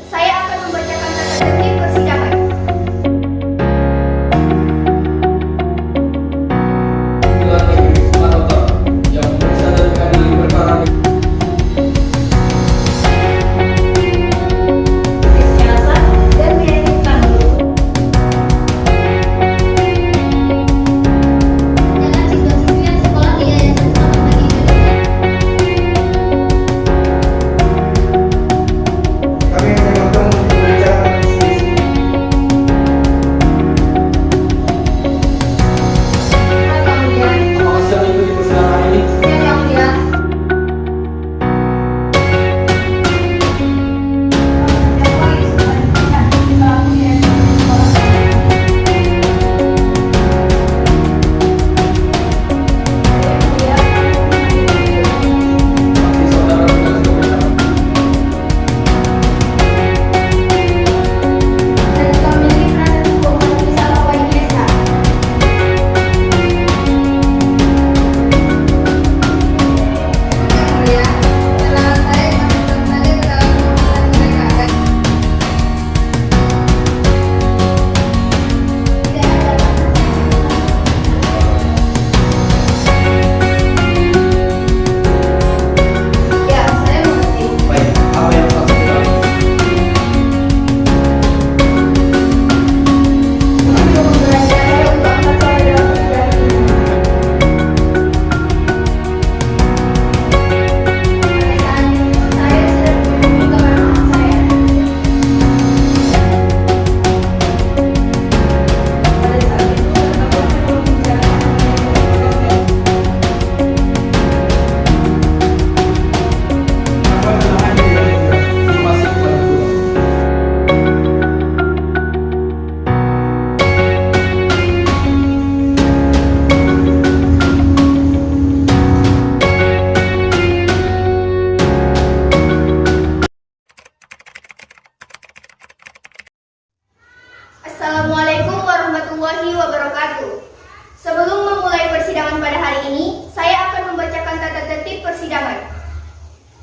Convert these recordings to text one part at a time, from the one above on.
Saya akan membacakan tata tertib persidangan. Pengadilan Negeri Sumatera Utara yang memeriksa dan mengadili perkara Siasat dan meyakinkan dalam siswa-siswi yang sekolah di Yayasan Selamat Pagi Indonesia. Kami menyampaikan membaca apakah sidang mengikuti persidangan ini? Yang mulia. Saksi saudara tugas pemeriksaan. Dan kami penasihat hukum Majelis Al-Awwal SH. Yang mulia, setelah saya masukkan saya ke dalam pemeriksaan mereka akan tidak ada ya, saya mengerti. Baik, apa yang saksi bilang? Untuk membelajar untuk angkat suara dalam persidangan ini. Pada saat saya sudah memenuhi kewenangan saya. Pada saat itu terdakwa sedang membicarakan apa telah hadir yang mulia. Informasi kepada guru. Assalamualaikum warahmatullahi wabarakatuh. Sebelum memulai persidangan pada hari ini, saya akan membacakan tata tertib persidangan.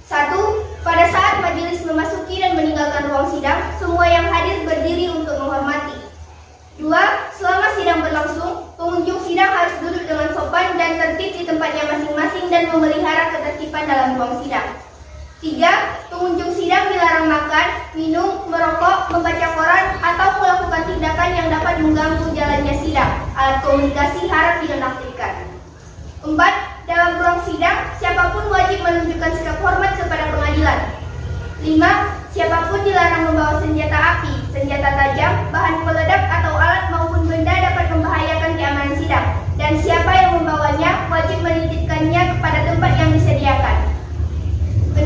1. Pada saat majelis memasuki dan meninggalkan ruang sidang, semua yang hadir berdiri untuk menghormati. 2. Selama sidang berlangsung, pengunjung sidang harus duduk dengan sopan dan tertib di tempatnya masing-masing dan memelihara ketertiban dalam ruang sidang. 3. Pengunjung sidang dilarang makan, minum, merokok, membaca koran, atau melakukan tindakan yang dapat mengganggu jalannya sidang. Alat komunikasi harap dinonaktifkan. 4. Dalam ruang sidang, siapapun wajib menunjukkan sikap hormat kepada pengadilan. 5. Siapapun dilarang membawa senjata api, senjata tajam, bahan peledak atau alat maupun benda dapat membahayakan keamanan sidang. Dan siapa yang membawanya wajib menitipkannya kepada tempat yang disediakan. 6.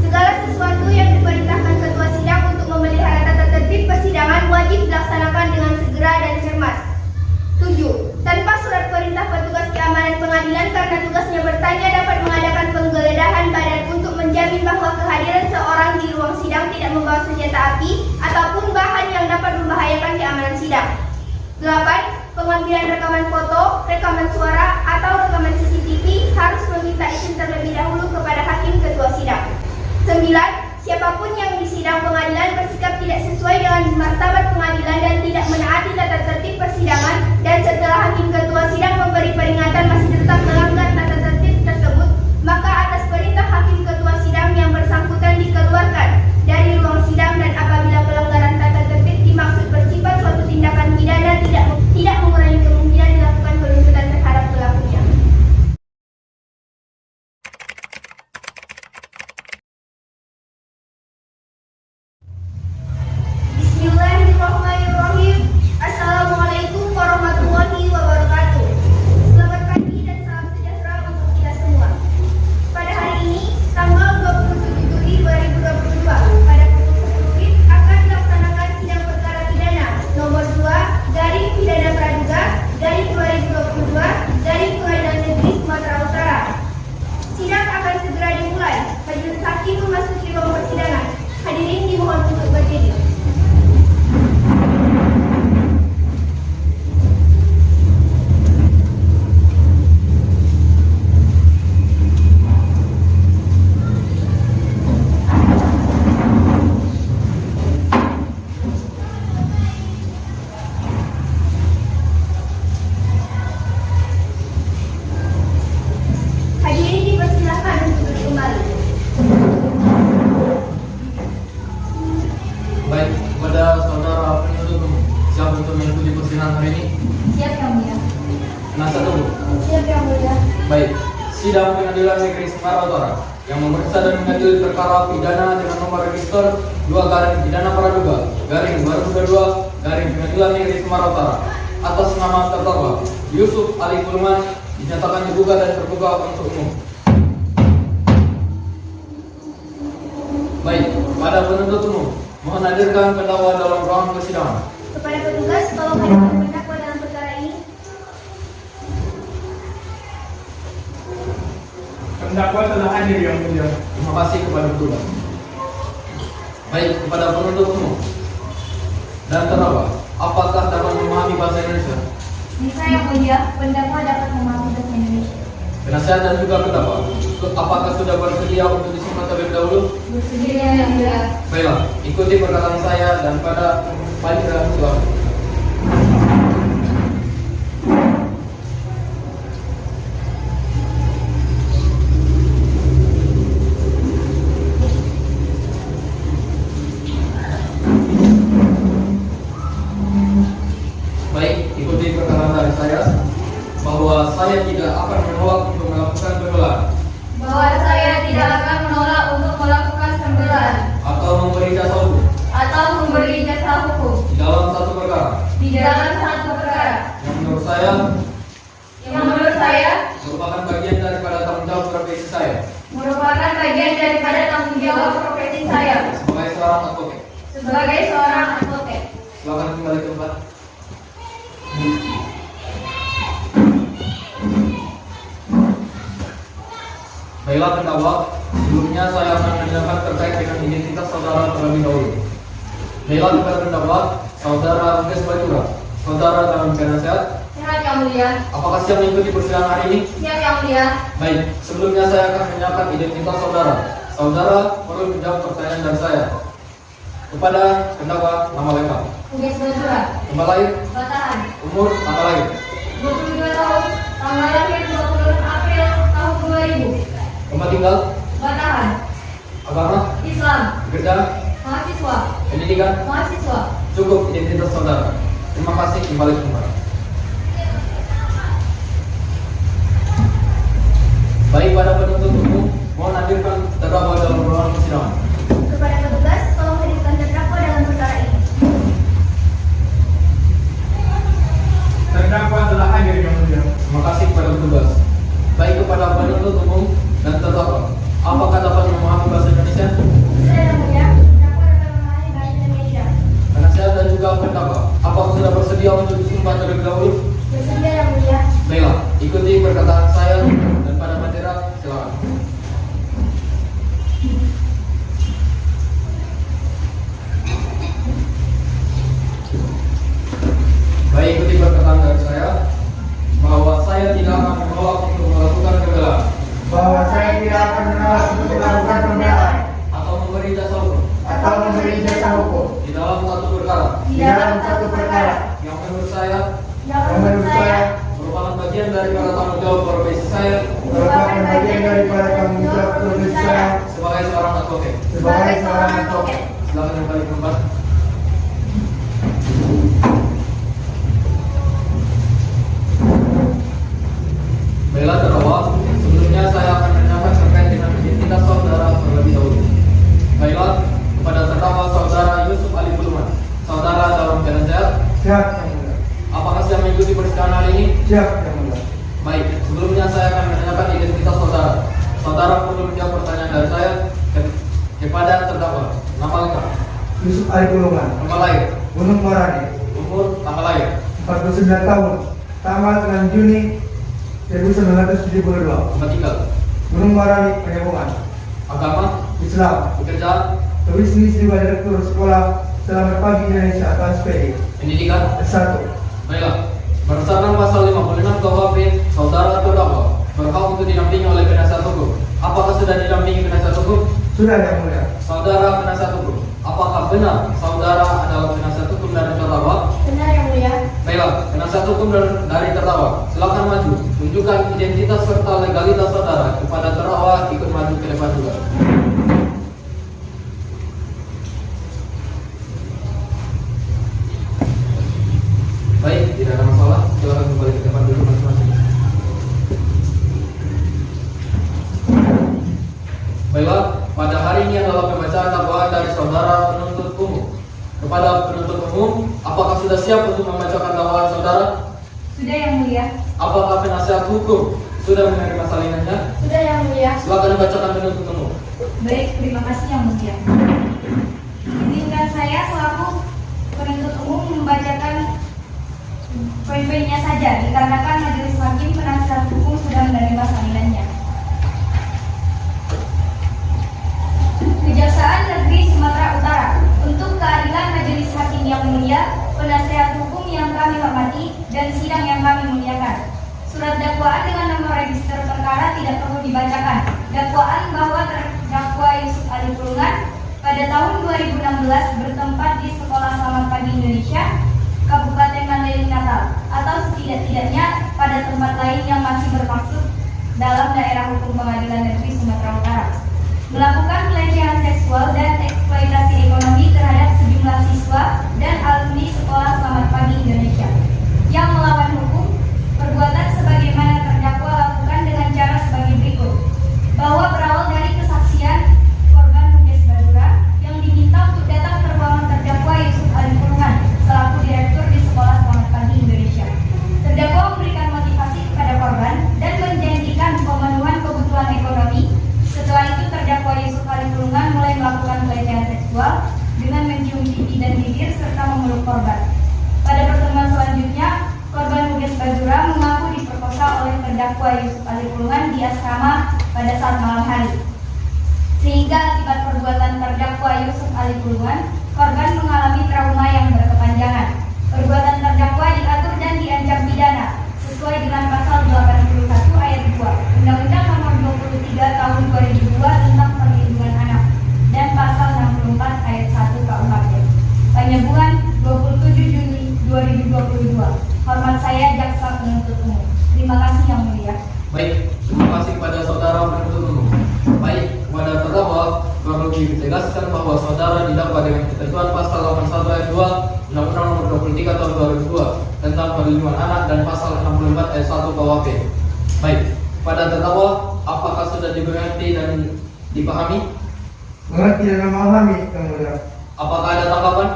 Segala sesuatu yang diperintahkan ketua sidang untuk memelihara tata tertib persidangan wajib dilaksanakan dengan segera dan cermat. 7. Tanpa surat perintah petugas keamanan pengadilan karena tugasnya bertanya dapat mengadakan penggeledahan badan untuk menjamin bahwa kehadiran seorang di ruang sidang tidak membawa senjata api ataupun bahan yang dapat membahayakan keamanan sidang. 8. Pengambilan rekaman foto, rekaman suara, atau rekaman CCTV harus meminta izin terlebih dahulu kepada hakim ketua sidang. 9. Siapapun yang di sidang pengadilan bersikap tidak sesuai dengan martabat pengadilan dan tidak menaati tata tertib persidangan dan setelah hakim ketua sidang memberi peringatan masih tetap melanggar tata tertib tersebut, maka atas perintah hakim ketua sidang yang bersangkutan dikeluarkan dari ruang sidang dan apabila pelanggaran tata tertib dimaksud bersifat suatu tindakan pidana tidak mengurangi kemungkinan dilakukan penuntutan terhadap pelakunya. Sidang Pengadilan Negeri Semarang Utara yang memeriksa dan mengadili perkara pidana dengan nomor register 2 garing pidana praduga garing 2022 garing Pengadilan Negeri Semarang Utara atas nama terdakwa Yusuf Ali Pulman dinyatakan dibuka dan terbuka untuk umum. Baik, pada penuntut umum mohon hadirkan pendakwa dalam ruang persidangan. Kepada petugas, tolong hadirkan pendakwa dalam perkara ini. Terdakwa telah hadir yang mulia. Terima kasih kepada petugas. Baik, kepada penuntut umum dan terdakwa, apakah dapat memahami bahasa Indonesia? Bisa yang mulia, pendakwa dapat memahami bahasa Indonesia. Penasihat dan juga terdakwa, apakah sudah bersedia untuk disimak terlebih dahulu? Bersedia yang mulia. Baiklah, ikuti perkataan saya dan pada panitia silakan. Baik, ikuti perkataan dari saya bahwa saya tidak akan menolak untuk melakukan pembelaan Bahwa saya tidak akan menolak untuk melakukan pembelaan atau memberi jasa hukum atau memberi jasa hukum di dalam satu perkara di dalam satu perkara yang menurut saya merupakan bagian daripada tanggung jawab profesi saya merupakan bagian daripada tanggung jawab profesi saya sebagai seorang advokat. sebagai seorang advokat. Silakan kembali ke tempat. Baiklah terdakwa, sebelumnya saya akan menanyakan terkait dengan identitas saudara terlebih dahulu. Baiklah kepada terdakwa, saudara Lukas Batura, saudara dalam penasihat, Siap yang mulia. apakah siap mengikuti persidangan hari ini? Siap yang mulia. Baik, sebelumnya saya akan menanyakan identitas saudara. Saudara perlu menjawab pertanyaan dari saya. Kepada terdakwa, nama lengkap, Lukas Batura, tempat lahir, Batahan, umur, tanggal lahir, 22 tahun, tanggal lahir 26 April tahun 2000. tempat tinggal, Batahan, agama, Islam, kerja, mahasiswa, pendidikan. mahasiswa. Cukup identitas saudara. Terima kasih, kembali ke tempat. Baik, pada penuntut umum, mohon hadirkan terdakwa dalam ruangan persidangan. Kepada petugas, tolong hadirkan terdakwa dalam perkara ini. Terdakwa telah hadir yang mulia. Terima kasih kepada petugas. Baik, kepada penuntut umum dan terdakwa, apakah dapat memahami bahasa Indonesia? Bisa yang mulia, terdakwa dapat memahami bahasa Indonesia. Penasihat dan juga terdakwa, apakah sudah bersedia untuk disumpah terlebih dahulu? Bersedia yang mulia. Baiklah, ikuti perkataan saya dan pada materi silakan. Baik, ikuti perkataan dari saya bahwa saya tidak akan menolak untuk melakukan pembelaan Bahwa saya tidak akan menolak untuk melakukan pembelaan atau memberi jasa hukum atau memberi jasa hukum di dalam satu perkara Di dalam satu perkara yang menurut saya yang menurut saya merupakan bagian daripada tanggung jawab profesi saya merupakan bagian daripada tanggung jawab profesi saya sebagai seorang advokat. sebagai seorang advokat. Silakan kembali ke tempat. Baiklah terdakwa, sebelumnya saya akan menanyakan terkait dengan identitas saudara terlebih dahulu. Baiklah, kepada terdakwa saudara Yusuf Ali Pulman, saudara dalam penasihat, Siap yang mulia. apakah siap mengikuti persidangan hari ini? Siap yang mulia. Baik, sebelumnya saya akan menanyakan identitas saudara. Saudara perlu menjawab pertanyaan dari saya kepada terdakwa. Nama lengkap, Yusuf Ali Pulungan, tempat lahir, Gunung Morani, umur, tanggal lahir, 49 tahun, tanggal 6 Juni 1972, tempat tinggal, Gunung Morani, Penyambungan, agama, Islam, pekerjaan, berbisnis di direktur sekolah Selamat Pagi Indonesia atau SPD, pendidikan. S1. Baiklah, berdasarkan pasal 56 KUHP, saudara terdakwa berhak untuk didampingi oleh penasihat hukum. Apakah sudah didampingi penasihat hukum? Sudah yang mulia. Saudara penasihat hukum, apakah benar saudara adalah penasihat hukum dari terdakwa? benar yang mulia. Baiklah, penasihat hukum dari terdakwa, silakan maju. Tunjukkan identitas serta legalitas saudara kepada terdakwa, ikut maju ke depan juga. Baik, tidak ada masalah. Silakan kembali ke depan dulu masing-masing. penuntut umum. Kepada penuntut umum, apakah sudah siap untuk membacakan dakwaan saudara? Sudah Yang Mulia. Apakah penasihat hukum sudah menerima salinannya? Sudah Yang Mulia. Silakan dibacakan penuntut umum. Baik, terima kasih Yang Mulia. Izinkan saya selaku penuntut umum membacakan poin-poinnya saja, dikarenakan majelis hakim penasihat hukum sudah menerima salinannya. Kejaksaan Negeri Sumatera Utara, untuk keadilan majelis hakim yang mulia, penasihat hukum yang kami hormati, dan sidang yang kami muliakan. Surat dakwaan dengan nomor register perkara tidak perlu dibacakan. Dakwaan bahwa terdakwa Yusuf Ali Pulungan pada tahun 2016 bertempat di Sekolah Selamat Pagi Indonesia, Kabupaten Mandailing Natal, atau setidak-tidaknya pada tempat lain yang masih bermaksud dalam daerah hukum Pengadilan Negeri Sumatera Utara, melakukan pelecehan seksual dan eksploitasi ekonomi terhadap sejumlah siswa dan alumni Sekolah Selamat Pagi Indonesia yang melawan hukum. Perbuatan sebagaimana terdakwa lakukan dengan cara sebagai berikut, bahwa berawal dari kesaksian korban Mudes Badura yang diminta untuk datang ke ruangan terdakwa Yusuf Ali Pulungan selaku direktur di Sekolah Selamat Pagi Indonesia. Terdakwa memberikan motivasi kepada korban dan menjanjikan pemenuhan kebutuhan ekonomi. Setelah itu terdakwa Yusuf Ali Pulungan mulai melakukan pelecehan seksual dengan mencium pipi dan bibir serta memeluk korban. Pada pertemuan selanjutnya, korban Mudes Badura mengaku diperkosa oleh terdakwa Yusuf Ali Pulungan di asrama pada saat malam hari. Sehingga akibat perbuatan terdakwa Yusuf Ali Pulungan, korban mengalami trauma yang berkepanjangan. Perbuatan terdakwa diatur dan diancam pidana sesuai dengan pasal 81 ayat 2 Undang-Undang Nomor 23 Tahun 2002 tentang Perlindungan Anak dan pasal 64 ayat 1 KUHP. Penyambungan 27 Juni 2022. Hormat saya Jaksa Penuntut Umum. Terima kasih Yang Mulia. Baik, terima kasih kepada saudara penuntut umum. Baik, kepada terdakwa perlu ditegaskan bahwa saudara didakwa dengan ketentuan pasal 81 ayat 2 Undang-Undang Nomor 23 Tahun 2002 tentang Perlindungan Anak dan pasal 64 ayat 1 KUHP. Baik, pada terdakwa apakah sudah dimengerti dan dipahami? Mengerti dan memahami, Yang Mulia. Apakah ada tanggapan?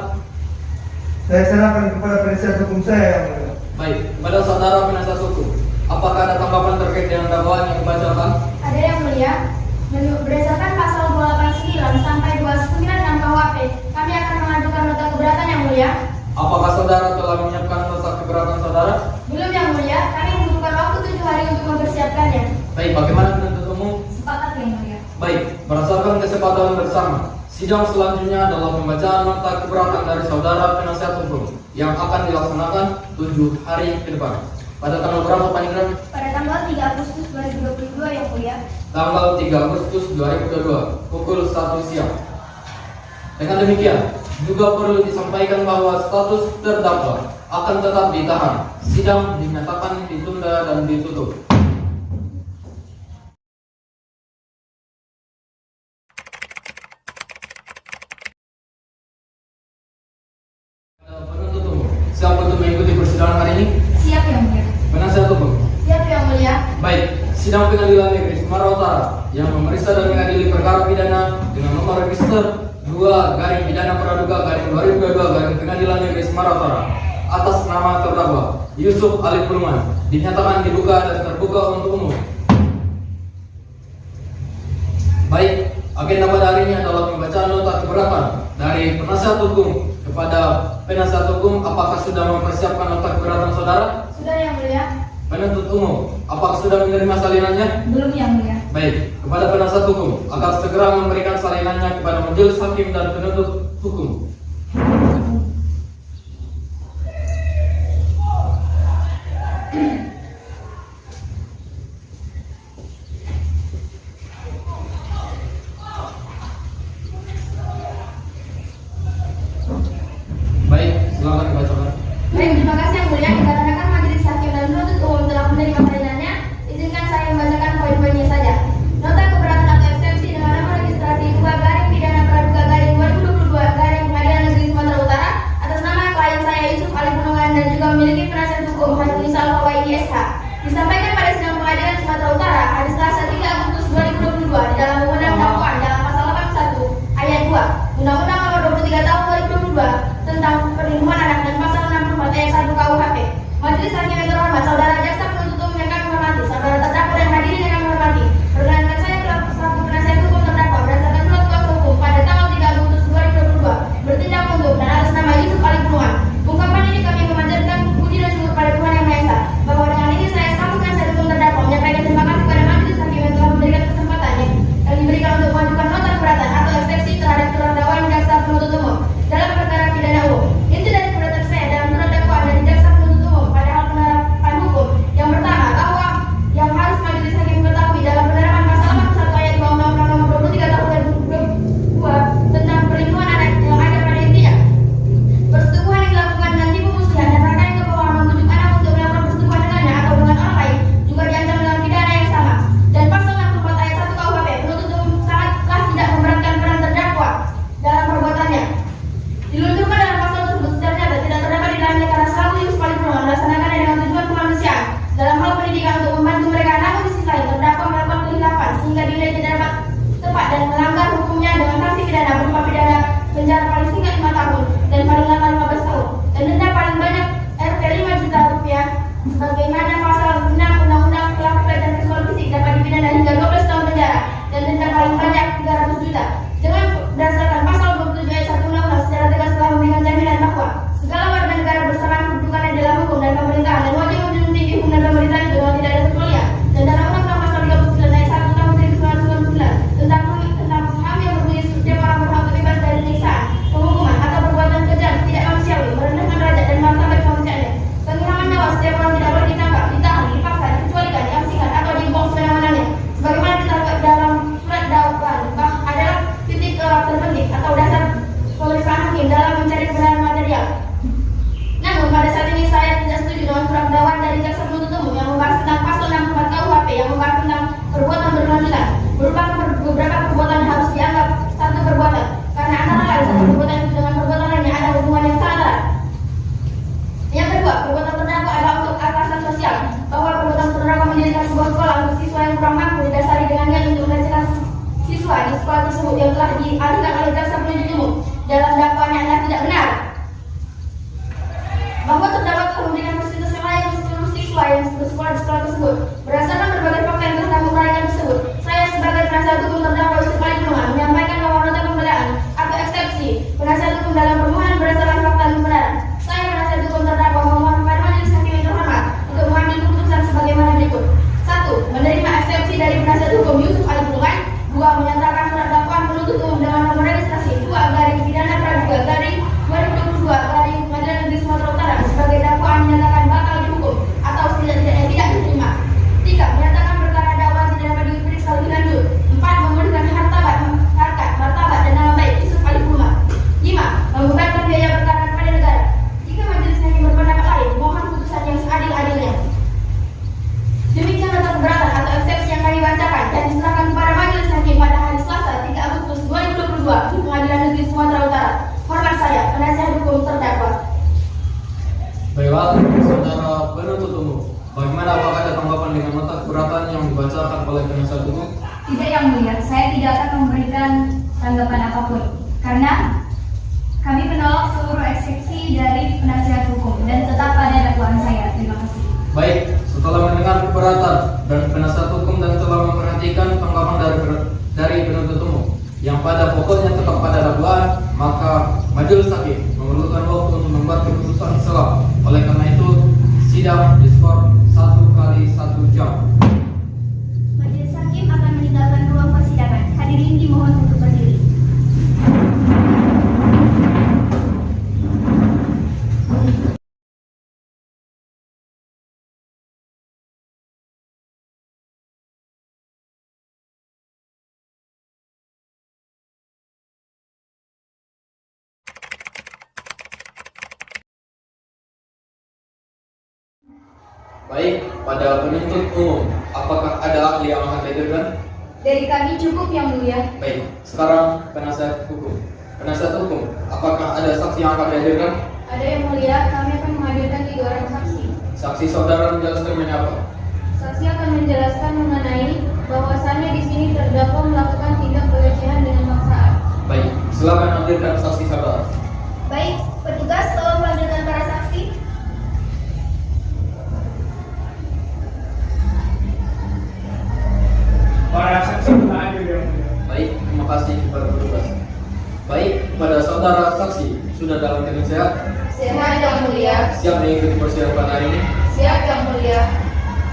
Saya serahkan kepada penasihat hukum saya, Yang Mulia. Baik, kepada saudara penasihat hukum, apakah ada tanggapan terkait dengan dakwaan yang dibacakan? Ada Yang Mulia. Berdasarkan pasal 289 sampai 296 KUHP, kami akan mengajukan nota keberatan Yang Mulia. Apakah saudara telah menyiapkan nota keberatan saudara? Belum Yang Mulia, kami membutuhkan waktu 7 hari untuk mempersiapkannya. Baik, bagaimana penuntut umum? Sepakat Yang Mulia. Baik, berdasarkan kesepakatan bersama, sidang selanjutnya adalah pembacaan nota keberatan dari saudara penasihat hukum yang akan dilaksanakan 7 hari ke depan. Pada tanggal berapa Pak Indra? Pada tanggal 3 Agustus 2022 Yang Mulia. Tanggal 3 Agustus 2022 pukul 1 siang. Dengan demikian, juga perlu disampaikan bahwa status terdakwa akan tetap ditahan. Sidang dinyatakan ditunda dan ditutup. Penuntut umum, siap untuk mengikuti persidangan hari ini? Siap Yang Mulia. Penasihat hukum. Siap Yang Mulia. Baik, sidang pengadilan negeri Sumatera Utara yang memeriksa dan mengadili perkara pidana dengan nomor register 2 garing pidana praduga garing 2022 garing pengadilan negeri Sumatera Utara atas nama terdakwa Yusuf Ali Pulungan dinyatakan dibuka dan terbuka untuk umum. Baik, agenda pada hari ini adalah pembacaan nota keberatan dari penasihat hukum kepada penasihat hukum. Apakah sudah mempersiapkan nota keberatan saudara? Sudah Yang Mulia. Penuntut umum, apakah sudah menerima salinannya? Belum Yang Mulia. Baik, kepada penasihat hukum agar segera memberikan salinannya kepada majelis hakim dan penuntut hukum. Baik, silakan dibacakan. Baik, terima kasih Yang Mulia. Dikarenakan majelis hakim dan penuntut umum telah menerima salinannya, izinkan saya membacakan poin-poinnya saja. Nota keberatan atau eksepsi dengan nomor registrasi 2 garing pidana praduga garing 2022 garing Pengadilan Negeri Sumatera Utara atas nama klien saya Yusuf Ali Pulungan dan juga memiliki penasihat hukum Hanisal Hawaii SH. Disampaikan pada sidang Pengadilan Sumatera Utara hari Selasa 3 Agustus 2022 di dalam wewenang dakwaan dalam pasal 81 ayat 2 Undang-Undang Nomor 23 Namun pada saat ini saya tidak setuju dengan surat dakwaan dari jaksa penuntut umum yang membahas tentang pasal 64 KUHP yang membahas tentang perbuatan berkelanjutan. Merupakan beberapa perbuatan harus dianggap satu perbuatan karena antara lain satu perbuatan itu dengan perbuatan lainnya ada hubungan yang sangat erat. Yang kedua, perbuatan terdakwa adalah untuk alasan sosial, bahwa perbuatan terdakwa mendirikan sebuah sekolah untuk siswa yang kurang mampu didasari dengan niat untuk melecehkan siswa di sekolah tersebut yang telah dialihkan oleh jaksa penuntut umum dalam dakwaannya adalah tidak benar. Bahwa terdakwa telah memberikan fasilitas yang layak untuk seluruh siswa yang bersekolah di sekolah tersebut. Berdasarkan berbagai fakta yang telah kami uraikan tersebut, saya sebagai penasihat hukum terdakwa Yusuf Ali Purnomo menyampaikan bahwa nota pembelaan atau eksepsi penasihat hukum dalam permohonan berdasarkan fakta dan kebenaran. Saya penasihat hukum terdakwa memohon kepada majelis hakim yang terhormat untuk mengambil keputusan sebagaimana berikut. 1. Menerima eksepsi dari penasihat hukum Yusuf Ali Purnomo. 2. Menyatakan surat dakwaan penuntut umum dengan nomor registrasi 2/pidana praduga/2022 Pengadilan Negeri Sumatera Utara sebagai dakwaan menyatakan batal dihukum atau setidak-tidaknya tidak diterima. 3. Menyatakan perkara dakwaan tidak dapat diperiksa lebih lanjut. 4. Memulihkan harkat, martabat dan nama baik Yusuf Ali Purnomo. 5. Membebankan biaya perkara kepada negara. Jika majelis hakim berpendapat lain, mohon putusan yang seadil-adilnya. Demikian nota keberatan atau eksepsi yang kami bacakan dan diserahkan kepada majelis hakim pada hari Selasa 3 Agustus 2022 di Pengadilan Negeri Sumatera Utara. Hormat saya, penasihat hukum terdakwa. Baiklah, saudara penuntut umum, bagaimana apakah ada tanggapan dengan nota keberatan yang dibacakan oleh penasihat hukum? Tidak, Yang Mulia, saya tidak akan memberikan tanggapan apapun karena kami menolak seluruh eksepsi dari penasihat hukum dan tetap pada dakwaan saya. Terima kasih. Baik, setelah mendengar keberatan dan penasihat hukum dan telah memperhatikan tanggapan dari penuntut umum yang pada pokoknya tetap pada dakwaan, maka majelis hakim memerlukan waktu untuk membuat keputusan selah. Oleh karena itu, sidang diskor 1x1 jam. Majelis hakim akan meninggalkan ruang persidangan. Hadirin dimohon untuk berdiri. Baik, pada penuntut umum, apakah ada ahli yang akan dihadirkan? Dari kami cukup, Yang Mulia. Baik, sekarang penasihat hukum. Penasihat hukum, apakah ada saksi yang akan dihadirkan? Ada, Yang Mulia, kami akan menghadirkan 3 orang saksi. Saksi saudara menjelaskan apa? Saksi akan menjelaskan mengenai bahwasannya di sini terdakwa melakukan tindak pelecehan dengan paksaan. Baik, silakan hadirkan saksi saudara. Baik, petugas tolong melanjutkan para saksi. Para saksi telah hadir, Yang Mulia. Baik, terima kasih kepada petugas. Baik, pada saudara saksi sudah dalam keadaan sehat, Sehat, Yang Mulia. siap mengikuti persidangan pada hari ini. Siap, Yang Mulia.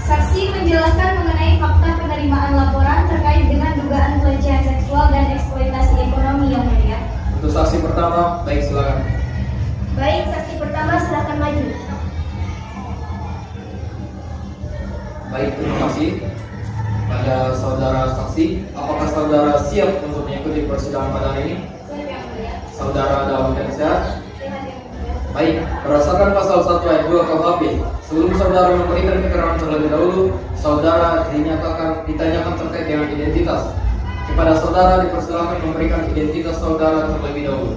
Saksi menjelaskan mengenai fakta penerimaan laporan terkait dengan dugaan pelecehan seksual dan eksploitasi ekonomi, Yang Mulia. Untuk saksi pertama, baik silakan. Baik, saksi pertama silakan maju. Baik, terima kasih pada saudara saksi. Apakah saudara siap untuk mengikuti persidangan pada hari ini? Siap, Yang Mulia. Saudara dalam keadaan sehat? Sehat, Yang Mulia. Baik, berdasarkan pasal 1 ayat 2 KUHP, sebelum saudara memberikan keterangan terlebih dahulu, saudara ditanyakan terkait dengan identitas. Kepada saudara dipersilakan memberikan identitas saudara terlebih dahulu.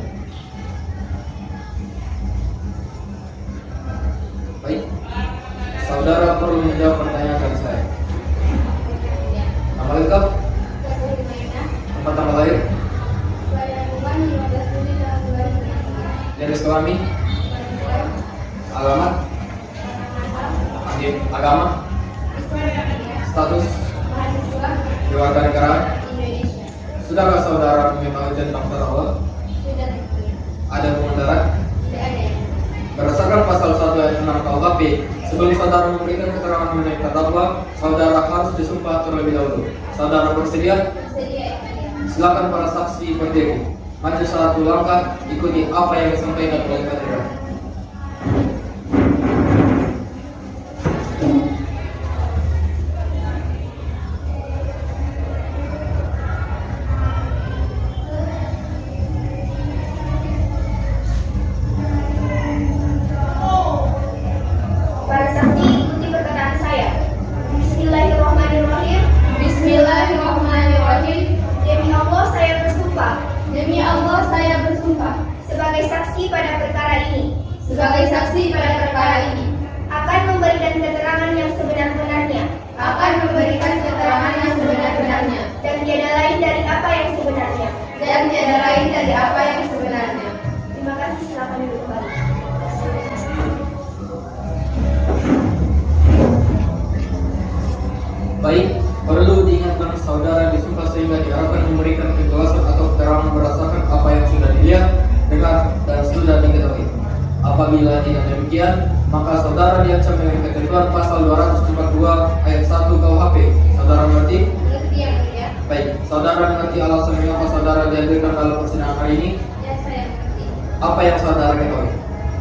Baik, saudara perlu menjawab pertanyaan dari saya. Nama lengkap, tempat tanggal lahir, jenis kelamin, alamat, agama, status, kewarganegaraan. Sudahkah saudara mengetahui tentang tata Allah? Ada hubungan darat? Berdasarkan pasal 1 ayat 6 KUHP, sebelum saudara memberikan keterangan mengenai terdakwa, saudara harus disumpah terlebih dahulu. Saudara bersedia? Silakan para saksi berdiri. Maju satu langkah, ikuti apa yang disampaikan oleh katedral. sebagai saksi pada perkara ini sebagai saksi pada perkara ini akan memberikan keterangan yang sebenar-benarnya akan memberikan keterangan yang sebenar-benarnya dan tiada lain dari apa yang sebenarnya. dan tiada lain dari apa yang sebenarnya. Terima kasih, silakan duduk kembali. Baik, perlu diingatkan saudara disumpah sehingga diharapkan memberikan penjelasan atau keterangan berdasarkan apa yang sudah dilihat, dengar, dan sudah diketahui. Apabila tidak demikian, maka saudara diancam dengan ketentuan pasal 242 ayat 1 KUHP. Saudara mengerti? Mengerti yang mulia? Baik, saudara mengerti alasan mengapa saudara dihadirkan dalam persidangan hari ini? Ya, saya mengerti. Apa yang saudara ketahui?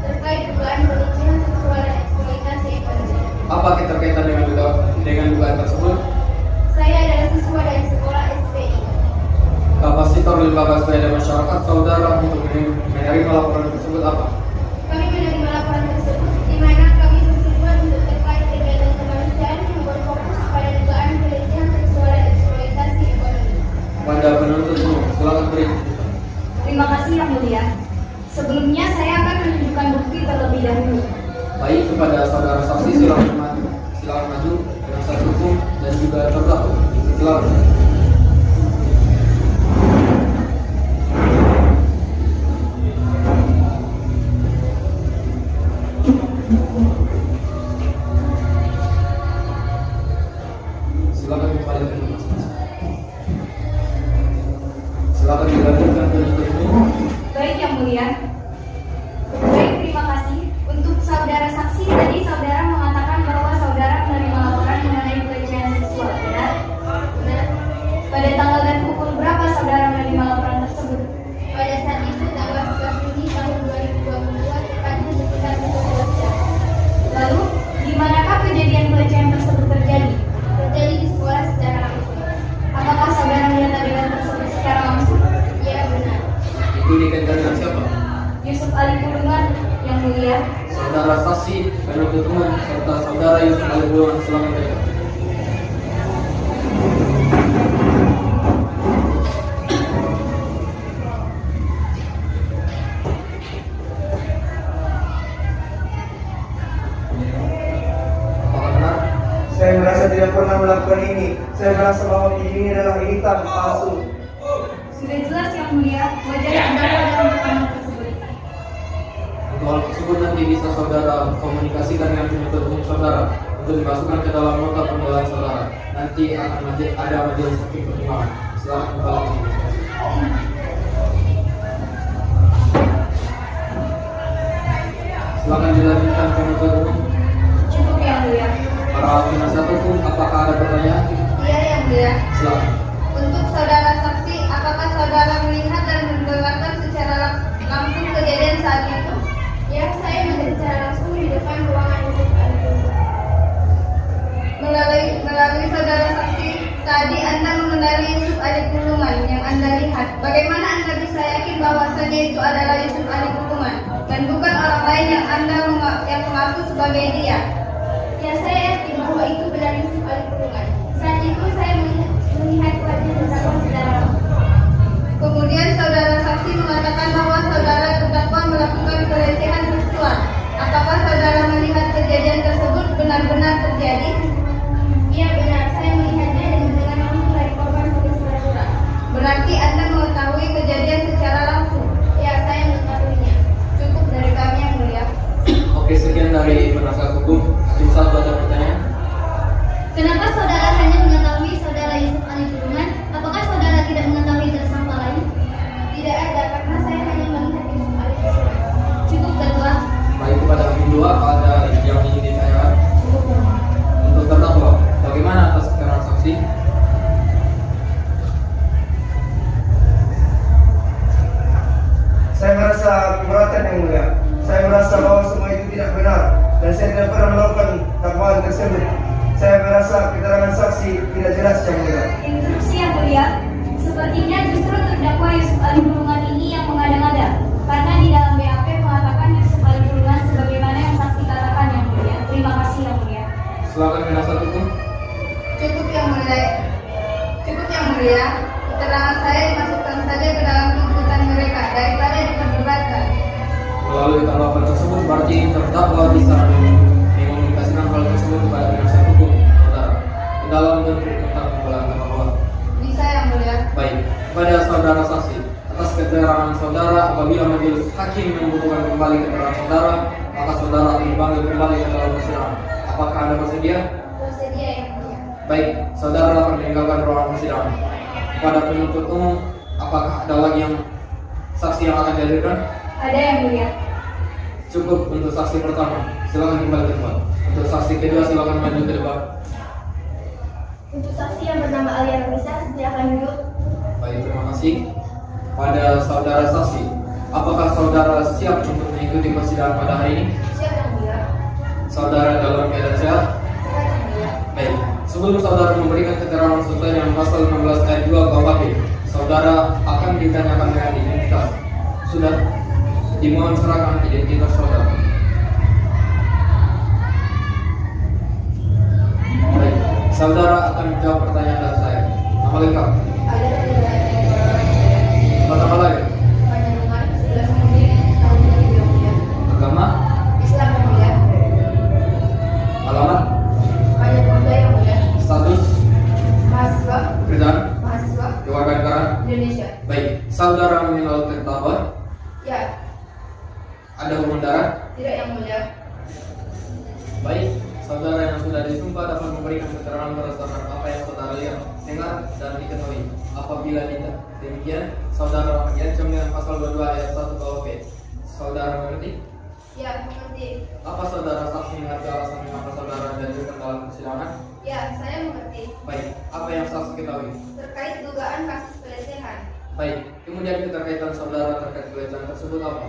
Terkait dugaan pelecehan seksual dan eksploitasi ekonomi. Apa keterkaitan dengan dugaan tersebut? Saya adalah siswa dari sekolah SPI. Kapasitor lembaga swadaya masyarakat saudara untuk menerima laporan tersebut apa? Kami menerima laporan tersebut di mana kami bertujuan untuk terkait kegiatan kemanusiaan yang berfokus pada dugaan pelecehan seksual dan eksploitasi ekonomi. Pada penuntut umum, silakan beri. Terima kasih Yang Mulia. Sebelumnya saya akan menunjukkan bukti terlebih dahulu. Baik, kepada saudara saksi silakan maju dengan satu hukum dan juga terdakwa. Silakan. Silakan kembali ke tempat. Silakan dilanjutkan penuntut umum. Baik Yang Mulia. Baik, terima kasih. Untuk saudara saksi, tadi saudara mengatakan bahwa saudara menerima laporan mengenai pelecehan seksual, benar? Benar. Pada tanggal dan pukul berapa saudara menerima laporan tersebut? Pada saat itu tanggal 11 Juni tahun 2022 tepatnya sekitar pukul 12 jam. Lalu, di manakah kejadian pelecehan tersebut terjadi? Terjadi di sekolah secara langsung. Apakah saudara melihat adegan tersebut secara langsung? Ya, benar. Itu dikaitkan dengan siapa? Yusuf Ali Kurungan, Yang Mulia. Saudara saksi, penuntut umum, serta saudara Yusuf Ali Kurungan, selamat datang. Apakah benar? Saya merasa tidak pernah melakukan ini. Saya merasa bahwa ini adalah hitam palsu. Sudah jelas Yang Mulia, wajah terdakwa dalam rekaman tersebut. Untuk hal tersebut nanti bisa saudara komunikasikan dengan penuntut umum saudara untuk dimasukkan ke dalam nota pembelaan saudara. Nanti akan ada majelis hakim pertimbangan. Silakan kembali. Silakan dilanjutkan penuntut umum. Cukup Yang Mulia. Para penasihat hukum, apakah ada pertanyaan? Iya, yang mulia. Silakan. Untuk saudara saksi, apakah saudara melihat dan mendengarkan secara langsung kejadian saat itu? Ya, saya melihat secara langsung di depan ruangan Yusuf Ali Kurungan. Melalui saudara saksi, tadi Anda mengenali Yusuf Ali Kurungan yang Anda lihat. Bagaimana Anda bisa yakin bahwasannya itu adalah Yusuf Ali Kurungan dan bukan orang lain yang Anda mengaku sebagai dia? Ya, saya yakin bahwa itu benar Yusuf Ali Kurungan. Saat itu saya melihat wajah terdakwa secara langsung. Kemudian saudara saksi mengatakan bahwa saudara terdakwa melakukan pelecehan seksual. Apakah saudara melihat kejadian tersebut benar-benar terjadi? Iya, benar. Saya melihatnya dan mendengar langsung dari korban sebagai saudara. Berarti Anda mengetahui kejadian secara langsung? Ya, saya mengetahuinya. Cukup dari kami yang mulia. Oke, sekian dari penasihat hukum. Hakim satu ada pertanyaan? Kenapa saudara hanya mengetahui saudara Yusuf Ali Kurungan? Apakah saudara tidak mengetahui tersangka lain? Tidak ada, karena saya hanya melihat Yusuf Ali Kurungan. Cukup ketua. Baik, kepada hakim dua ada yang ingin ditanyakan? Untuk terdakwa, bagaimana atas keterangan saksi? Saya merasa keberatan yang mulia. Saya merasa bahwa semua itu tidak benar dan saya tidak pernah melakukan dakwaan tersebut. Saya merasa keterangan saksi tidak jelas yang mulia. Instruksi Yang Mulia, sepertinya justru terdakwa Yusuf Ali Kurungan ini yang mengada-ngada, karena di dalam BAP mengatakan Yusuf Ali Kurungan sebagaimana yang saksi katakan Yang Mulia. Terima kasih Yang Mulia. Silakan penasihat hukum. Cukup yang mulia. Cukup yang mulia. Keterangan saya dimasukkan saja ke dalam tuntutan mereka daripada diperdebatkan. seperti terdakwa bisa mengomunikasikan hal tersebut kepada penasihat hukum saudara dalam bentuk nota pembelaan apapun. Bisa yang mulia. Baik, kepada saudara saksi, atas keterangan saudara apabila majelis hakim membutuhkan kembali keterangan saudara, maka saudara akan dipanggil kembali ke dalam persidangan. Apakah Anda bersedia? Bersedia yang mulia. Baik, saudara akan meninggalkan ruangan persidangan. Kepada penuntut umum, apakah ada lagi yang saksi yang akan dihadirkan? Ada yang mulia. Cukup untuk saksi pertama, silakan kembali ke tempat. Untuk saksi kedua, silakan maju ke depan. Untuk saksi yang bernama Alia Ramisa, silakan duduk. Baik, terima kasih. Pada saudara saksi, apakah saudara siap untuk mengikuti persidangan pada hari ini? Siap yang mulia. Saudara dalam keadaan sehat? Siap yang mulia. Baik, sebelum saudara memberikan keterangan sesuai dengan pasal 16 ayat 2 KUHP, saudara akan ditanyakan dengan identitas. Sudah? Dimohon serahkan identitas saudara. Baik, saudara akan menjawab pertanyaan dari saya. Nama lengkap? Ada Nama lain? Panjang 11 menit tahun 2000 yang mulia. Agama? Islam yang mulia. Alamat? Panjang Pemuda yang mulia. Status? Mahasiswa. Pekerjaan? Mahasiswa. Kewarganegaraan? Indonesia. Baik, saudara mengenal terdakwa? Ya. Ada hubungan darah? Tidak yang mulia. Baik, saudara yang sudah disumpah dapat memberikan keterangan berdasarkan apa yang saudara lihat, dengar, dan diketahui. Apabila tidak demikian, saudara akan diancam dengan pasal 22 ayat 1 KUHP. Saudara mengerti? Ya, mengerti. Apa saudara saksi mengerti alasan mengapa saudara dihadirkan dalam persidangan? Ya, saya mengerti. Baik, apa yang saksi ketahui? Terkait dugaan kasus pelecehan. Baik, kemudian keterkaitan saudara terkait pelecehan tersebut apa?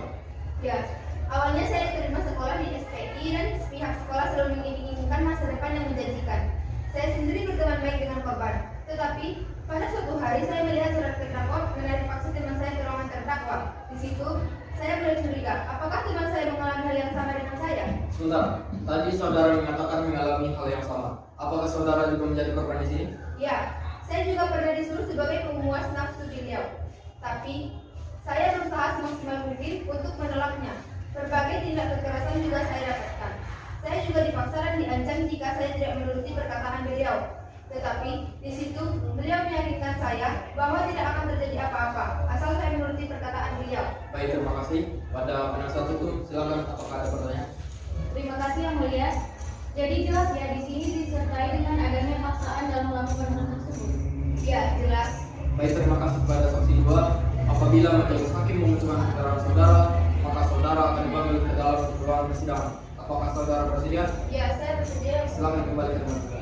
Ya, awalnya saya diterima sekolah di SPI dan pihak sekolah selalu mengiming-imingkan masa depan yang menjanjikan. Saya sendiri berteman baik dengan korban. Tetapi, pada suatu hari saya melihat surat terdakwa menarik paksa teman saya ke ruangan terdakwa. Di situ, saya mulai curiga, apakah teman saya mengalami hal yang sama dengan saya? Sebentar, tadi saudara menyatakan mengalami hal yang sama. Apakah saudara juga menjadi korban di sini? Ya, saya juga pernah disuruh sebagai pemuas nafsu beliau. Tapi, saya berusaha semaksimal mungkin untuk menolaknya. Berbagai tindak kekerasan juga saya dapatkan. Saya juga dipaksa dan diancam jika saya tidak menuruti perkataan beliau. Tetapi, di situ beliau meyakinkan saya bahwa tidak akan terjadi apa-apa asal saya menuruti perkataan beliau. Baik, terima kasih. Pada penasihat hukum, silakan apakah ada pertanyaan? Terima kasih yang mulia. Jadi jelas ya di sini disertai dengan adanya paksaan dalam melakukan hal tersebut. Ya, jelas. Baik, terima kasih kepada saksi 2. Apabila majelis hakim membutuhkan keterangan saudara, maka saudara akan dipanggil ke dalam ruangan persidangan. Apakah saudara bersedia? Ya, saya bersedia. Silakan kembali ke tempat.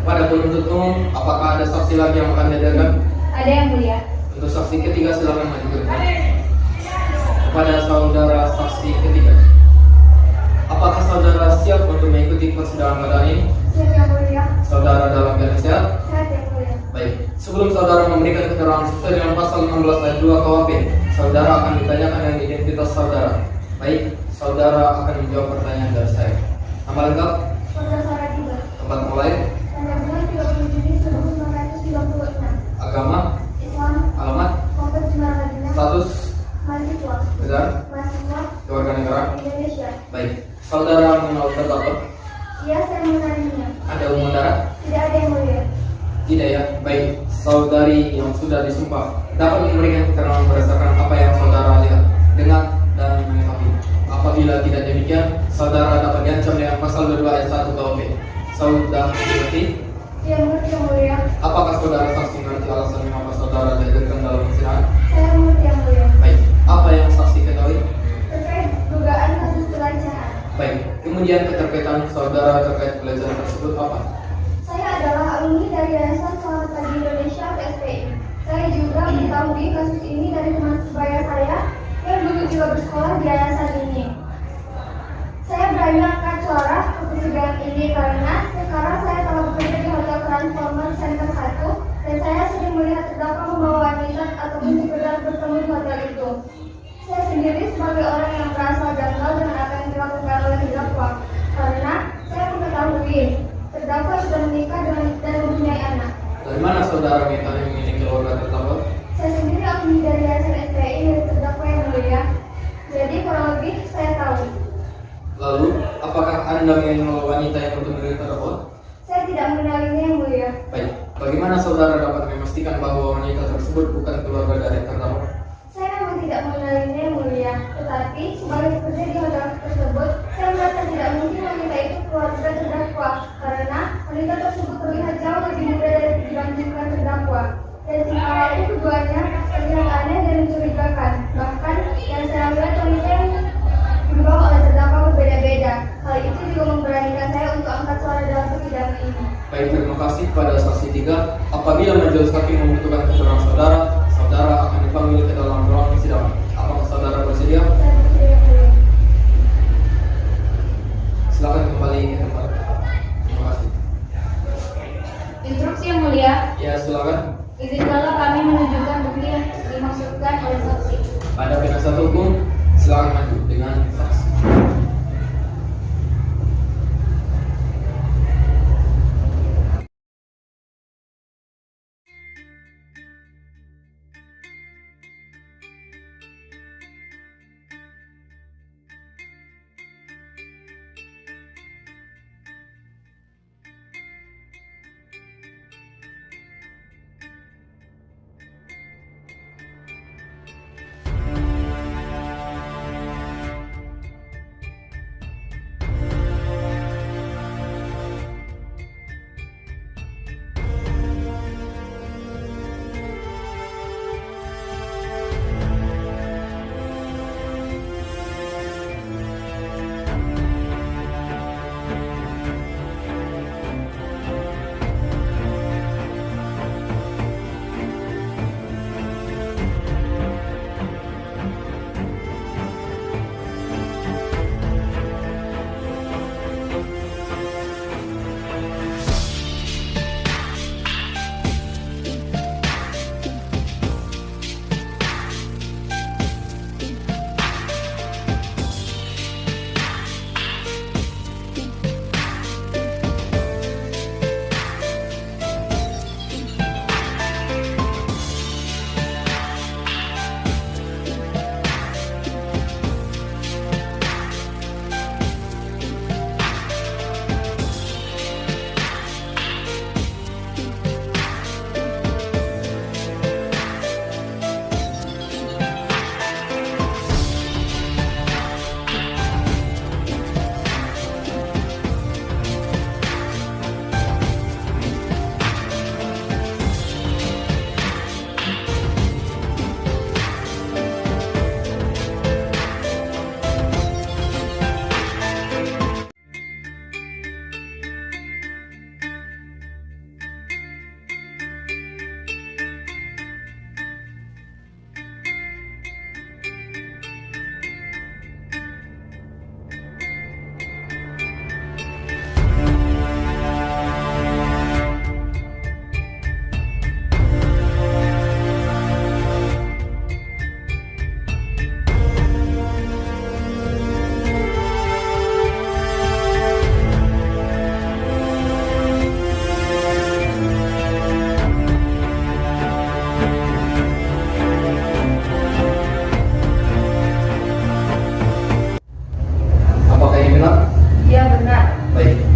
Kepada penuntut umum, apakah ada saksi lagi yang akan dihadirkan? Ada yang mulia. Untuk saksi ketiga, silakan maju ke depan. Kepada saudara saksi ketiga, apakah saudara siap untuk mengikuti persidangan pada hari ini? Siap yang mulia. Saudara dalam keadaan sehat? Siap yang mulia. Baik, sebelum saudara memberikan keterangan sesuai dengan pasal 16 ayat 2 KUHP, saudara akan ditanyakan dengan identitas saudara. Baik, saudara akan menjawab pertanyaan dari saya. Nama lengkap, Saudara Saratiba. tempat mulai, Tanggal bulan 30 Juni 1926. agama, Islam. alamat, Kompleks Jemaah Madinah. status, Mahasiswa. pekerjaan, Mahasiswa. kewarganegaraan. Indonesia. Baik, saudara mengenal terdakwa? Iya, saya mengenalinya. Ada hubungan darah? Tidak ada yang mulia. Tidak ya. Baik, saudari yang sudah disumpah dapat memberikan keterangan berdasarkan apa yang saudara lihat, dengar, dan mengetahui. Apabila tidak demikian, saudara dapat diancam dengan pasal 22 ayat 1 KUHP. Saudara mengerti? Iya, mengerti yang mulia. Apakah saudara saksi mengerti alasan mengapa saudara dihadirkan dalam persidangan? Saya mengerti yang mulia. Baik, apa yang saksi ketahui? Terkait dugaan kasus pelecehan. Baik, kemudian keterkaitan saudara terkait pelecehan tersebut apa? Saya adalah alumni dari Yayasan Selamat Pagi Indonesia PSPI. Saya juga mengetahui kasus ini dari teman sebaya saya yang dulu juga bersekolah di yayasan ini. Saya berani angkat suara ke persidangan ini karena sekarang saya telah bekerja di Hotel Transformer Center 1 dan saya sering melihat terdakwa membawa wanita ataupun sekedar bertemu di hotel itu. Saya sendiri sebagai orang yang merasa janggal dengan apa yang dilakukan oleh terdakwa karena saya mengetahui terdakwa sudah menikah dan mempunyai anak. Dari mana saudara minta memiliki keluarga terdakwa? Saya sendiri alumni dari Yayasan SPI milik terdakwa yang mulia. Jadi kurang lebih saya tahu. Lalu, apakah Anda mengenal wanita yang bertemu terdakwa? Saya tidak mengenalinya yang mulia. Baik, bagaimana saudara dapat memastikan bahwa wanita tersebut bukan keluarga dari terdakwa? Saya memang tidak mengenalinya yang mulia, tetapi sebagai pekerja di hotel tersebut, saya merasa tidak mungkin wanita itu keluarga terdakwa karena wanita tersebut terlihat jauh lebih muda dibandingkan terdakwa. Dan tingkah keduanya terlihat aneh dan mencurigakan. Bahkan yang saya lihat wanita yang dibawa oleh terdakwa berbeda-beda. Hal itu juga memberanikan saya untuk angkat suara dalam persidangan ini. Baik, terima kasih kepada saksi 3. Apabila majelis hakim membutuhkan keterangan saudara, saudara akan dipanggil ke dalam ruang persidangan. Apakah saudara bersedia? Saya bersedia, yang mulia. Silakan kembali ke tempat. Terima kasih. Instruksi yang mulia, Ya, silakan. izinkanlah kami menunjukkan bukti yang dimaksudkan oleh saksi. Pada penasihat hukum, silakan maju dengan saksi.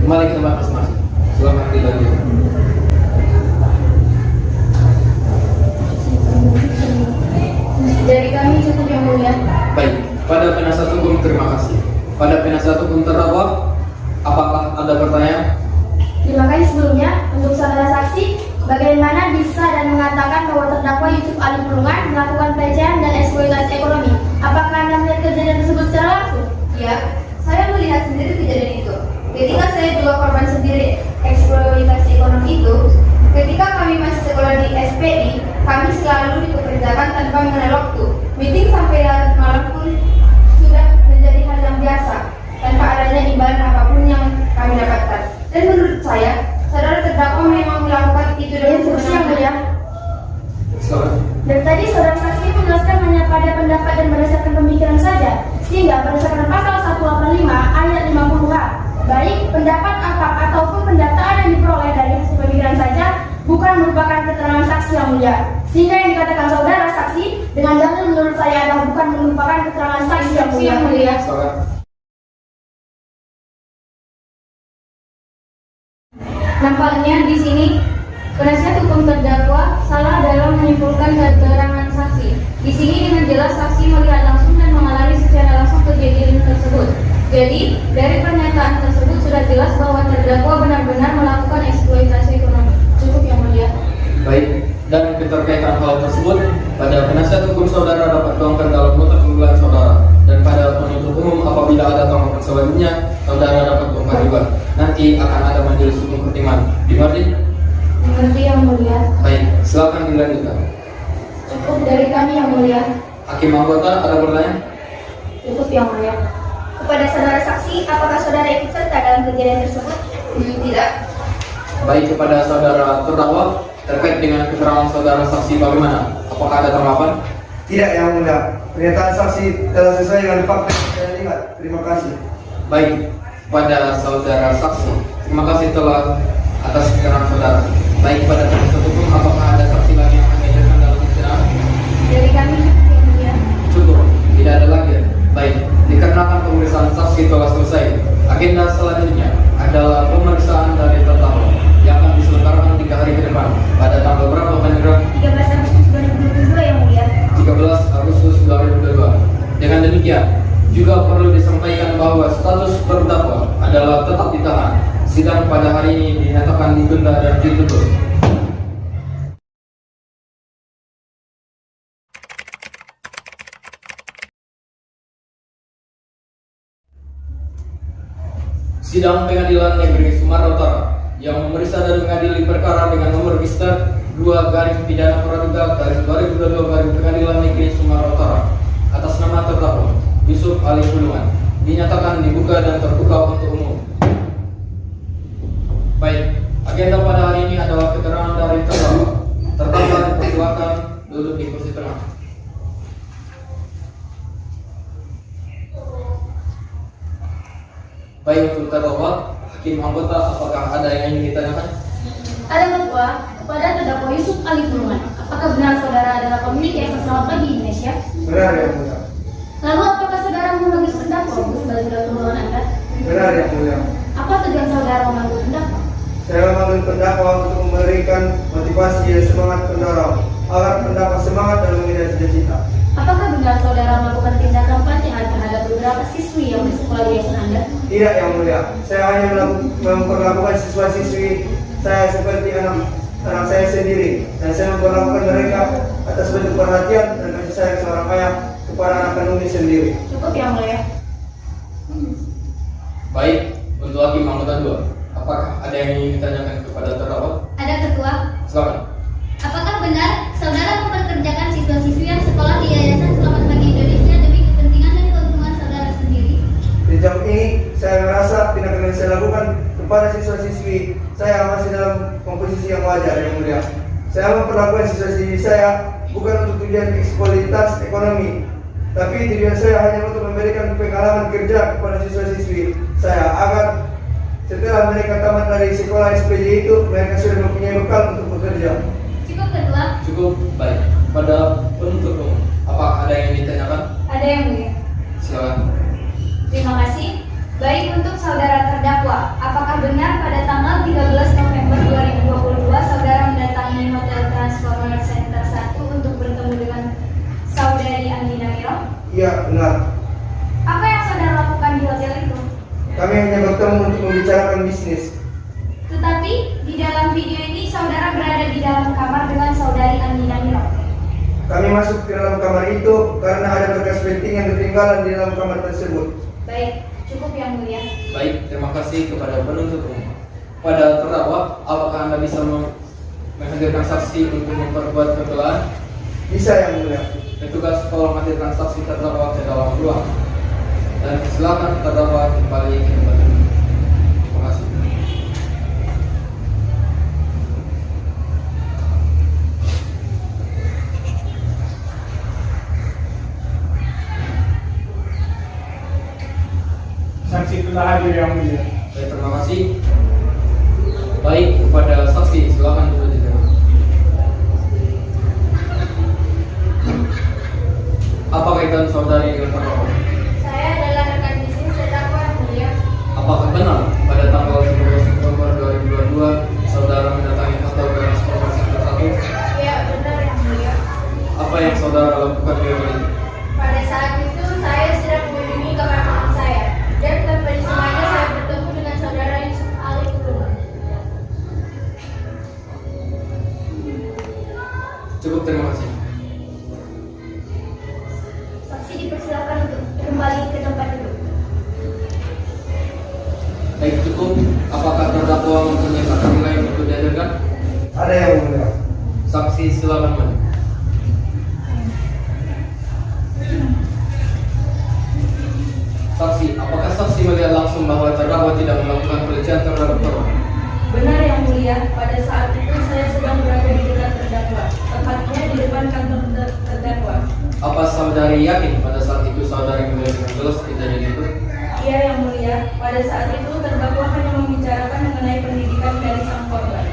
Kembali ke tempat masing-masing. Selamat dilanjut. Dari kami cukup yang mulia. Baik, pada penasihat hukum terima kasih. Pada penasihat hukum terdakwa, apakah ada pertanyaan? Terima kasih sebelumnya untuk saudara saksi, bagaimana bisa dan mengatakan bahwa terdakwa Yusuf Ali Pulungan melakukan pelecehan dan eksploitasi ekonomi? Apakah Anda melihat kejadian tersebut secara langsung? Ya, saya melihat sendiri kejadian itu. Ketika saya juga korban sendiri eksploitasi ekonomi itu, ketika kami masih sekolah di SPI, kami selalu dipekerjakan tanpa mengenal waktu. Meeting sampai larut malam pun sudah menjadi hal yang biasa, tanpa adanya imbalan apapun yang kami dapatkan. Dan menurut saya, saudara terdakwa memang melakukan itu dengan Instruksi yang mulia. Silakan. Dari tadi saudara saksi menjelaskan hanya pada pendapat dan berdasarkan pemikiran saja, sehingga berdasarkan pasal 185 ayat 50H, baik pendapat ataupun pendataan yang diperoleh dari hasil pemikiran saja bukan merupakan keterangan saksi yang mulia. Sehingga yang dikatakan saudara saksi dengan dalil menurut saya adalah bukan merupakan keterangan saksi yang mulia. Silakan. Nampaknya di sini penasihat hukum terdakwa salah dalam menyimpulkan keterangan saksi. Di sini dengan jelas saksi melihat langsung dan mengalami secara langsung kejadian tersebut. Jadi, dari pernyataan tersebut sudah jelas bahwa terdakwa benar-benar melakukan eksploitasi ekonomi. Cukup yang mulia. Baik, dan keterkaitan hal tersebut, pada penasihat hukum saudara dapat tuangkan dalam nota pembelaan saudara. Dan pada penuntut umum apabila ada tanggapan selanjutnya, saudara dapat tuangkan juga. Nanti akan ada majelis hukum pertimbangan. Dimengerti? Mengerti yang mulia. Baik, silakan dilanjutkan. Cukup dari kami yang mulia. Hakim anggota ada pertanyaan? Cukup yang mulia. Kepada saudara saksi, apakah saudara ikut serta dalam kejadian tersebut? Tidak. Baik, kepada saudara terdakwa terkait dengan keterangan saudara saksi bagaimana? Apakah ada tanggapan? Tidak yang mulia. Pernyataan saksi telah sesuai dengan fakta yang saya lihat. Terima kasih. Baik, pada saudara saksi, terima kasih telah atas keterangan saudara. Baik, pada penasihat hukum apakah ada saksi lagi yang akan dihadirkan dalam persidangan? Dari kami cukup yang mulia. Cukup, tidak ada lagi. Baik, dikarenakan pemeriksaan saksi telah selesai, agenda selanjutnya adalah pemeriksaan dari terdakwa yang akan diselenggarakan 3 hari ke depan. Pada tanggal berapa, Pak Indra? 13 Agustus 2022 yang mulia. 13 Agustus 2022. Dengan demikian, juga perlu disampaikan bahwa status terdakwa adalah tetap ditahan. Sidang pada hari ini dinyatakan ditunda dan ditutup. Sidang Pengadilan Negeri Sumatera Utara yang memeriksa dan mengadili perkara dengan nomor register 2-Pidana-Praduga-2022 Pengadilan Negeri Sumatera Utara atas nama terdakwa Yusuf Ali Puluman dinyatakan dibuka dan terbuka untuk umum. Baik, agenda pada hari ini adalah keterangan dari terdakwa. Terdakwa dipersilakan duduk di kursi tengah. Baik, untuk terdakwa, hakim anggota, apakah ada yang ingin ditanyakan? Ada terdakwa kepada terdakwa Yusuf Ali Puluman. Apakah benar saudara adalah pemilik Yayasan Selamat Pagi Indonesia? Benar yang mulia. Lalu apakah saudara memanggil terdakwa untuk sebagai terdakwa Anda? Benar yang mulia. Apa tujuan saudara memanggil terdakwa? Saya memanggil terdakwa untuk memberikan motivasi dan semangat pendorong agar terdakwa semangat dalam mengejar cita-cita. Apakah benar saudara melakukan tindakan pelecehan terhadap beberapa siswi yang bersekolah di yayasan Anda? Tidak yang mulia. Saya hanya memperlakukan siswa-siswi saya seperti anak saya sendiri, dan saya memperlakukan mereka atas bentuk perhatian dan kasih sayang seorang ayah kepada anak kandungnya sendiri. Cukup yang mulia. Baik, untuk hakim anggota 2, apakah ada yang ingin ditanyakan kepada terdakwa? Ada ketua. Silakan. Apakah benar saudara memperkerjakan siswa-siswi yang sekolah di Yayasan Selamat Pagi Indonesia demi kepentingan dan keuntungan saudara sendiri? Sejauh ini saya merasa tindakan yang saya lakukan kepada siswa-siswi saya masih dalam komposisi yang wajar yang mulia. Saya memperlakukan siswa-siswi saya bukan untuk tujuan eksploitasi ekonomi, tapi tujuan saya hanya untuk memberikan pengalaman kerja kepada siswa-siswi saya agar setelah mereka tamat dari sekolah SPJ itu mereka sudah mempunyai bekal untuk bekerja. Cukup ketua. Cukup, baik. Pada penuntut umum, apa ada yang ditanyakan? Ada yang mulia. Silakan. Terima kasih. Baik, untuk saudara terdakwa, apakah benar pada tanggal 13 November 2022 saudara mendatangi Hotel Transformer Center 1 untuk bertemu dengan saudari Andina Miro? Iya, benar. Apa yang saudara lakukan di hotel itu? Kami hanya bertemu untuk membicarakan bisnis. Tetapi di dalam video ini saudara berada di dalam kamar dengan saudari Andina Miro. Kami masuk ke dalam kamar itu karena ada berkas penting yang ketinggalan di dalam kamar tersebut. Baik, cukup yang mulia. Baik, terima kasih kepada penuntut umum. Pada terdakwa, apakah Anda bisa menghadirkan saksi untuk memperkuat pembelaan? Bisa yang mulia. Petugas tolong hadirkan saksi terdakwa ke dalam ruang. Dan silakan terdakwa kembali ke tempat. Terima kasih. Saksi telah hadir yang mulia. Baik, terima kasih. Baik, kepada saksi silakan duduk di tengah. saudara lakukan ini? Pada saat itu saya sedang mengunjungi kamar teman saya dan tanpa disengajanya saya bertemu dengan saudara Yusuf Ali Kuluman. Cukup, terima kasih. Saksi dipersilakan untuk kembali ke tempat duduk. Baik, cukup. Apakah terdakwa mempunyai saksi lain untuk dihadirkan? Ada yang mulia. Saksi silakan maju. Saksi, apakah saksi melihat langsung bahwa terdakwa tidak melakukan pelecehan terhadap korban? Benar yang mulia, pada saat itu saya sedang berada di dekat terdakwa, tepatnya di depan kantor terdakwa. Apa saudari yakin pada saat itu saudari melihat dengan jelas kejadian itu? Iya yang mulia, pada saat itu terdakwa hanya membicarakan mengenai pendidikan dari sang korban.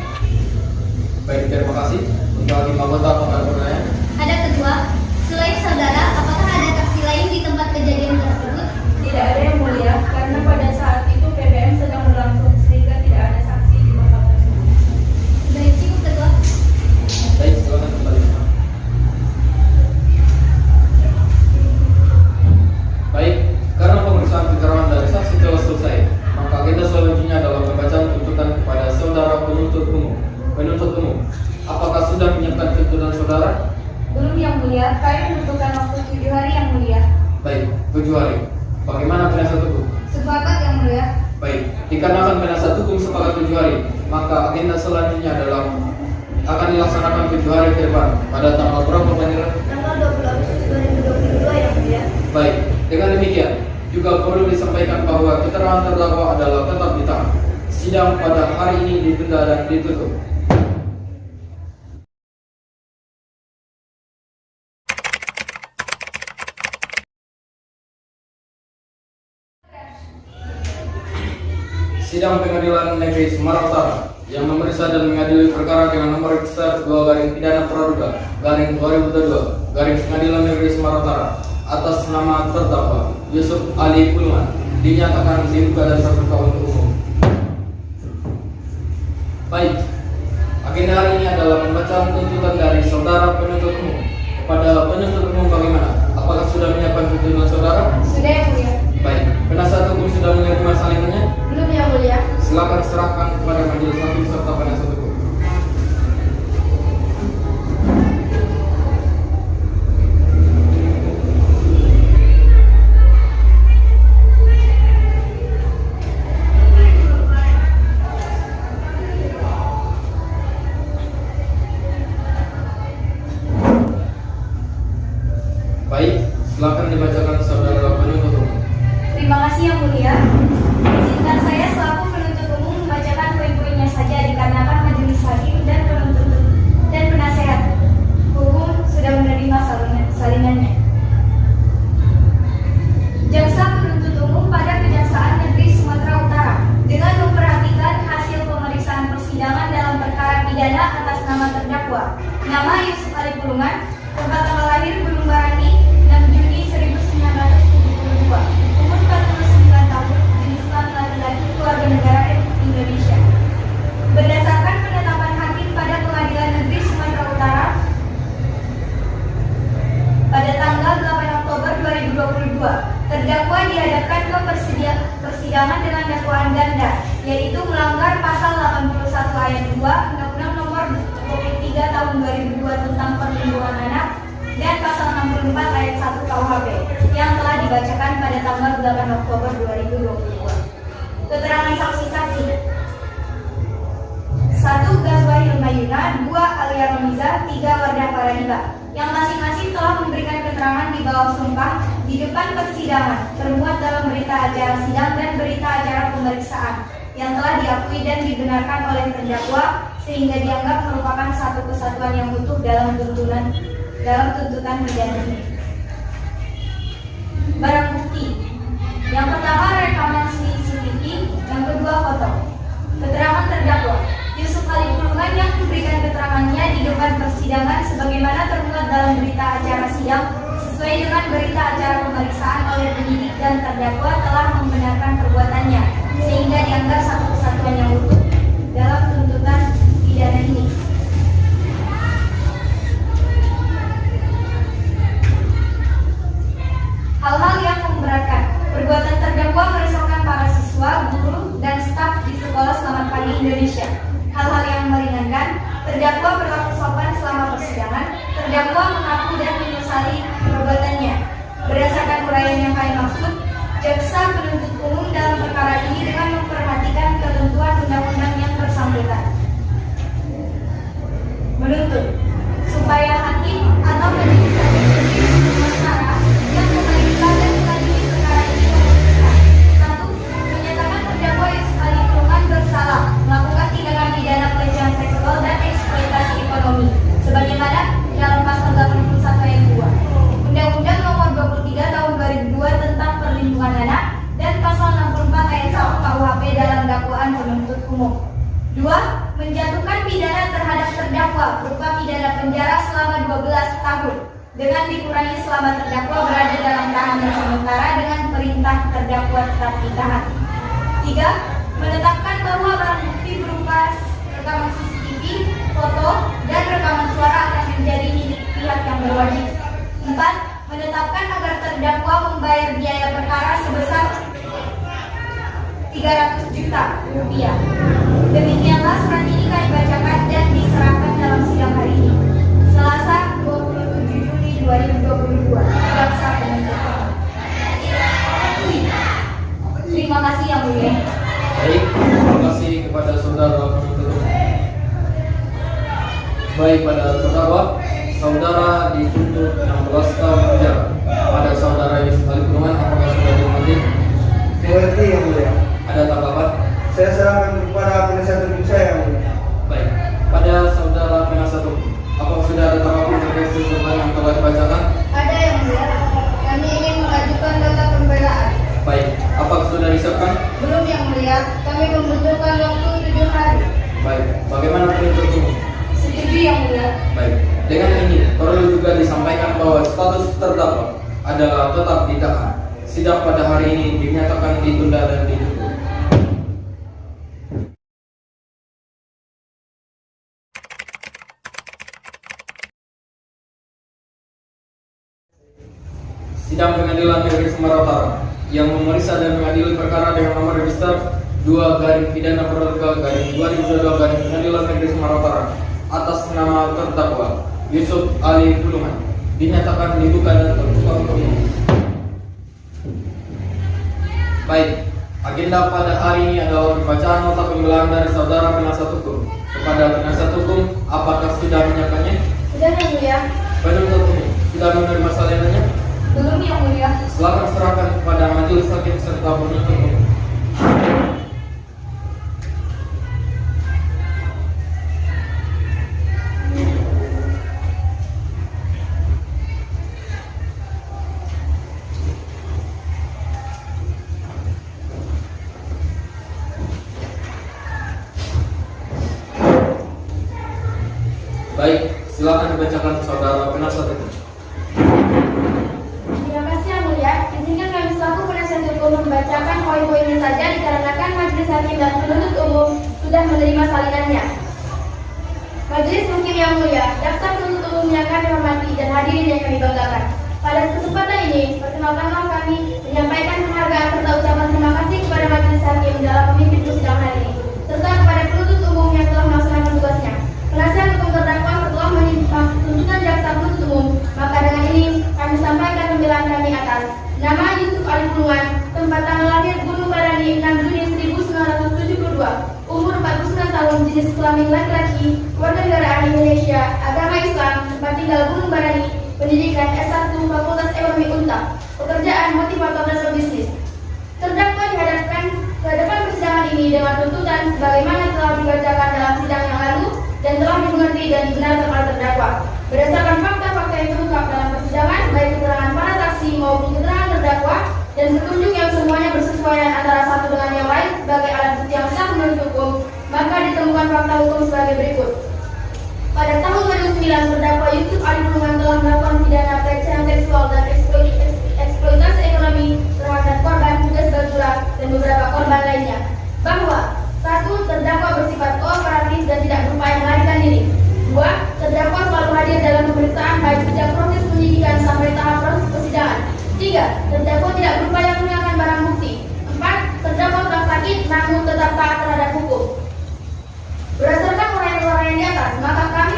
Baik, terima kasih. Untuk hakim anggota apakah ada pertanyaan? Ada kedua, selain saudara, apakah ada saksi lain di tempat kejadian tersebut? Tidak ada yang mulia, karena pada saat itu PBM sedang berlangsung sehingga tidak ada saksi di tempat tersebut. Baik, cukup kedua. Baik, silakan kembali. Baik, karena pemeriksaan keterangan dari saksi telah selesai, maka agenda selanjutnya adalah pembacaan tuntutan kepada saudara penuntut umum. Apakah sudah menyiapkan tuntutan saudara? Belum yang mulia, kami membutuhkan waktu 7 hari yang mulia. Baik, 7 hari. Bagaimana penasihat hukum? Sepakat yang mulia. Baik, dikarenakan penasihat hukum sepakat 7 hari, maka agenda selanjutnya adalah akan dilaksanakan 7 hari ke depan. Pada tanggal berapa panggilan? Tanggal 20 Agustus 2022 yang mulia. Baik, dengan demikian juga perlu disampaikan bahwa keterangan terdakwa adalah tetap ditahan. Sidang pada hari ini ditunda dan ditutup. Sidang Pengadilan Negeri Semarang Utara yang memeriksa dan mengadili perkara dengan nomor besar 2 garing pidana praduga garing 2022 garing Pengadilan Negeri Semarang Utara atas nama terdakwa Yusuf Ali Kuluman dinyatakan dibuka dan terbuka untuk umum. Baik, agenda hari ini adalah pembacaan tuntutan dari saudara penuntut umum. Kepada penuntut umum bagaimana? Apakah sudah menyiapkan tuntutan saudara? Sudah yang mulia. Baik, penasihat hukum sudah menerima salinannya? Belum yang mulia. Silakan serahkan kepada majelis hakim serta penasihat hukum. Baik, silakan dibacakan saudara penuntut umum. Terima kasih yang mulia. Izinkan saya selaku penuntut umum membacakan poin-poinnya saja dikarenakan majelis hakim dan penuntut dan penasehat hukum sudah menerima salinannya. Jaksa penuntut umum pada Kejaksaan Negeri Sumatera Utara dengan memperhatikan hasil pemeriksaan persidangan dalam perkara pidana atas nama terdakwa, nama Yusuf Ali Kuluman, tempat tanggal lahir Gunung Barani 6 Juni 1972, umur 49 tahun, jenis kelamin laki-laki, keluarga negara Republik Indonesia. Berdasarkan penetapan hakim pada Pengadilan Negeri Sumatera Utara pada tanggal 8 Oktober 2022, terdakwa dihadapkan ke persidangan dengan dakwaan ganda, yaitu melanggar pasal 81 ayat 2 Undang-Undang Nomor 23 Tahun 2002 tentang Perlindungan Anak dan pasal 64 ayat 1 KUHP yang telah dibacakan pada tanggal 8 Oktober 2022. Keterangan saksi-saksi: 1. Gazwari Mayuna, 2. Alia Ramiza, 3. Wardah Faraniba, yang masing-masing telah memberikan keterangan di bawah sumpah di depan persidangan termuat dalam berita acara sidang dan berita acara pemeriksaan yang telah diakui dan dibenarkan oleh terdakwa sehingga dianggap merupakan satu kesatuan yang utuh dalam tuntutan pidana ini. Barang bukti: yang pertama rekaman CCTV, yang kedua foto. Keterangan terdakwa Yusuf Ali Kuluman yang memberikan keterangannya di depan persidangan sebagaimana termuat dalam berita acara sidang sesuai dengan berita acara pemeriksaan oleh penyidik dan terdakwa telah membenarkan perbuatannya sehingga dianggap satu kesatuan yang utuh dalam tuntutan pidana ini. berlaku sopan selama persidangan, terdakwa mengaku dan menyesali perbuatannya. Berdasarkan uraian yang kami maksud, jaksa penuntut umum dalam perkara ini dengan memperhatikan ketentuan undang-undang yang bersangkutan menuntut supaya hakim atau majelis hakim perkara yang memeriksa dan mengadili perkara ini memutuskan: 1. Menyatakan terdakwa Yusuf Ali Pulungan bersalah melakukan tindakan pidana pelecehan seksual dan eksploitasi ekonomi sebagaimana dalam pasal 81 ayat 2 Undang-Undang Nomor 23 Tahun 2002 tentang Perlindungan Anak dan pasal 64 ayat 1 KUHP dalam dakwaan penuntut umum. 2. Menjatuhkan pidana terhadap terdakwa berupa pidana penjara selama 12 tahun dengan dikurangi selama terdakwa berada dalam tahanan sementara dengan perintah terdakwa tetap ditahan. 3. Menetapkan bahwa barang bukti berupa rekaman CCTV, foto, dan rekaman suara akan menjadi milik pihak yang berwajib. 4. Menetapkan agar terdakwa membayar biaya perkara sebesar 300 juta rupiah. Demikianlah surat ini kami bacakan dan diserahkan dalam sidang hari ini, Selasa 27 Juli 2022. Jaksa penuntut umum. Terima kasih yang mulia. Baik, terima kasih kepada saudara penuntut umum. Baik, pada terdakwa, saudara dituntut 16 tahun penjara. Pada saudara Yusuf Ali Pulungan, apakah sudah dimengerti? Mengerti yang mulia. Ada tanggapan? Saya serahkan kepada penasihat hukum saya yang mulia. Baik, pada saudara penasihat hukum, apakah sudah ada tanggapan terkait tuntutan yang telah dibacakan? Ada yang mulia. Kami ingin mengajukan nota pembelaan. Baik, apakah sudah disiapkan? Belum yang mulia. Kami membutuhkan waktu 7 hari. Baik, bagaimana penuntut umum? Setuju yang mulia. Baik, dengan ini perlu juga disampaikan bahwa status terdakwa adalah tetap ditahan. Sidang pada hari ini dinyatakan ditunda dan ditutup. Sidang Pengadilan Negeri Sumatera Utara yang memeriksa dan mengadili perkara dengan nomor register 2-pidana-2022 Pengadilan Negeri Sumatera Utara atas nama terdakwa Yusuf Ali Pulungan dinyatakan dibuka dan terbuka untuk umum. Baik, agenda pada hari ini adalah pembacaan nota pembelaan dari saudara penasihat hukum. Kepada penasihat hukum, apakah sudah menyiapkannya? Sudah yang mulia. Penuntut umum sudah menerima salinannya? Belum yang mulia. Silakan serahkan kepada majelis hakim serta penuntut umum. Baik, silakan dibacakan saudara penasihat hukum. Terima kasih yang mulia. Izinkan kami selaku penasihat hukum membacakan poin-poinnya saja dikarenakan majelis hakim dan penuntut umum sudah menerima salinannya. Majelis hakim yang mulia, jaksa penuntut umum yang kami hormati dan hadirin yang kami banggakan. Pada kesempatan ini, perkenalkanlah kami menyampaikan penghargaan serta ucapan terima kasih kepada majelis hakim dalam memimpin persidangan hari ini, serta kepada penuntut umum yang telah melaksanakan tugasnya. Penasihat hukum terdakwa setelah menyimak tuntutan jaksa penuntut umum, maka dengan ini kami sampaikan pembelaan kami atas nama Yusuf Ali Pulungan, tempat tanggal lahir Gunung Barani 6 Juni 1972, umur 49 tahun, jenis kelamin laki-laki, warga negara Indonesia, agama Islam, tempat tinggal Gunung Barani, pendidikan S1 Fakultas Ekonomi Untak, pekerjaan motivator dan pebisnis. Terdakwa dihadapkan ke depan persidangan ini dengan tuntutan sebagaimana telah dibacakan dalam sidang yang lalu dan telah dimengerti dan dibenarkan oleh terdakwa. Berdasarkan fakta-fakta yang terungkap dalam persidangan, baik keterangan para saksi maupun keterangan terdakwa dan petunjuk yang semuanya bersesuaian antara satu dengan yang lain sebagai alat bukti yang sah menurut hukum, maka ditemukan fakta hukum sebagai berikut. Pada tahun 2009, terdakwa Yusuf Ali Pulungan telah melakukan pidana pelecehan seksual dan eksploitasi ekonomi terhadap korban Tugas Bagula dan beberapa korban lainnya. Bahwa 1. Terdakwa bersifat kooperatif dan tidak berupaya melarikan diri. 2. Terdakwa selalu hadir dalam pemeriksaan baik sejak proses penyidikan sampai tahap proses persidangan. 3. Terdakwa tidak berupaya menghilangkan barang bukti. 4. Terdakwa telah sakit namun tetap taat terhadap hukum. Berdasarkan uraian-uraian di atas, maka kami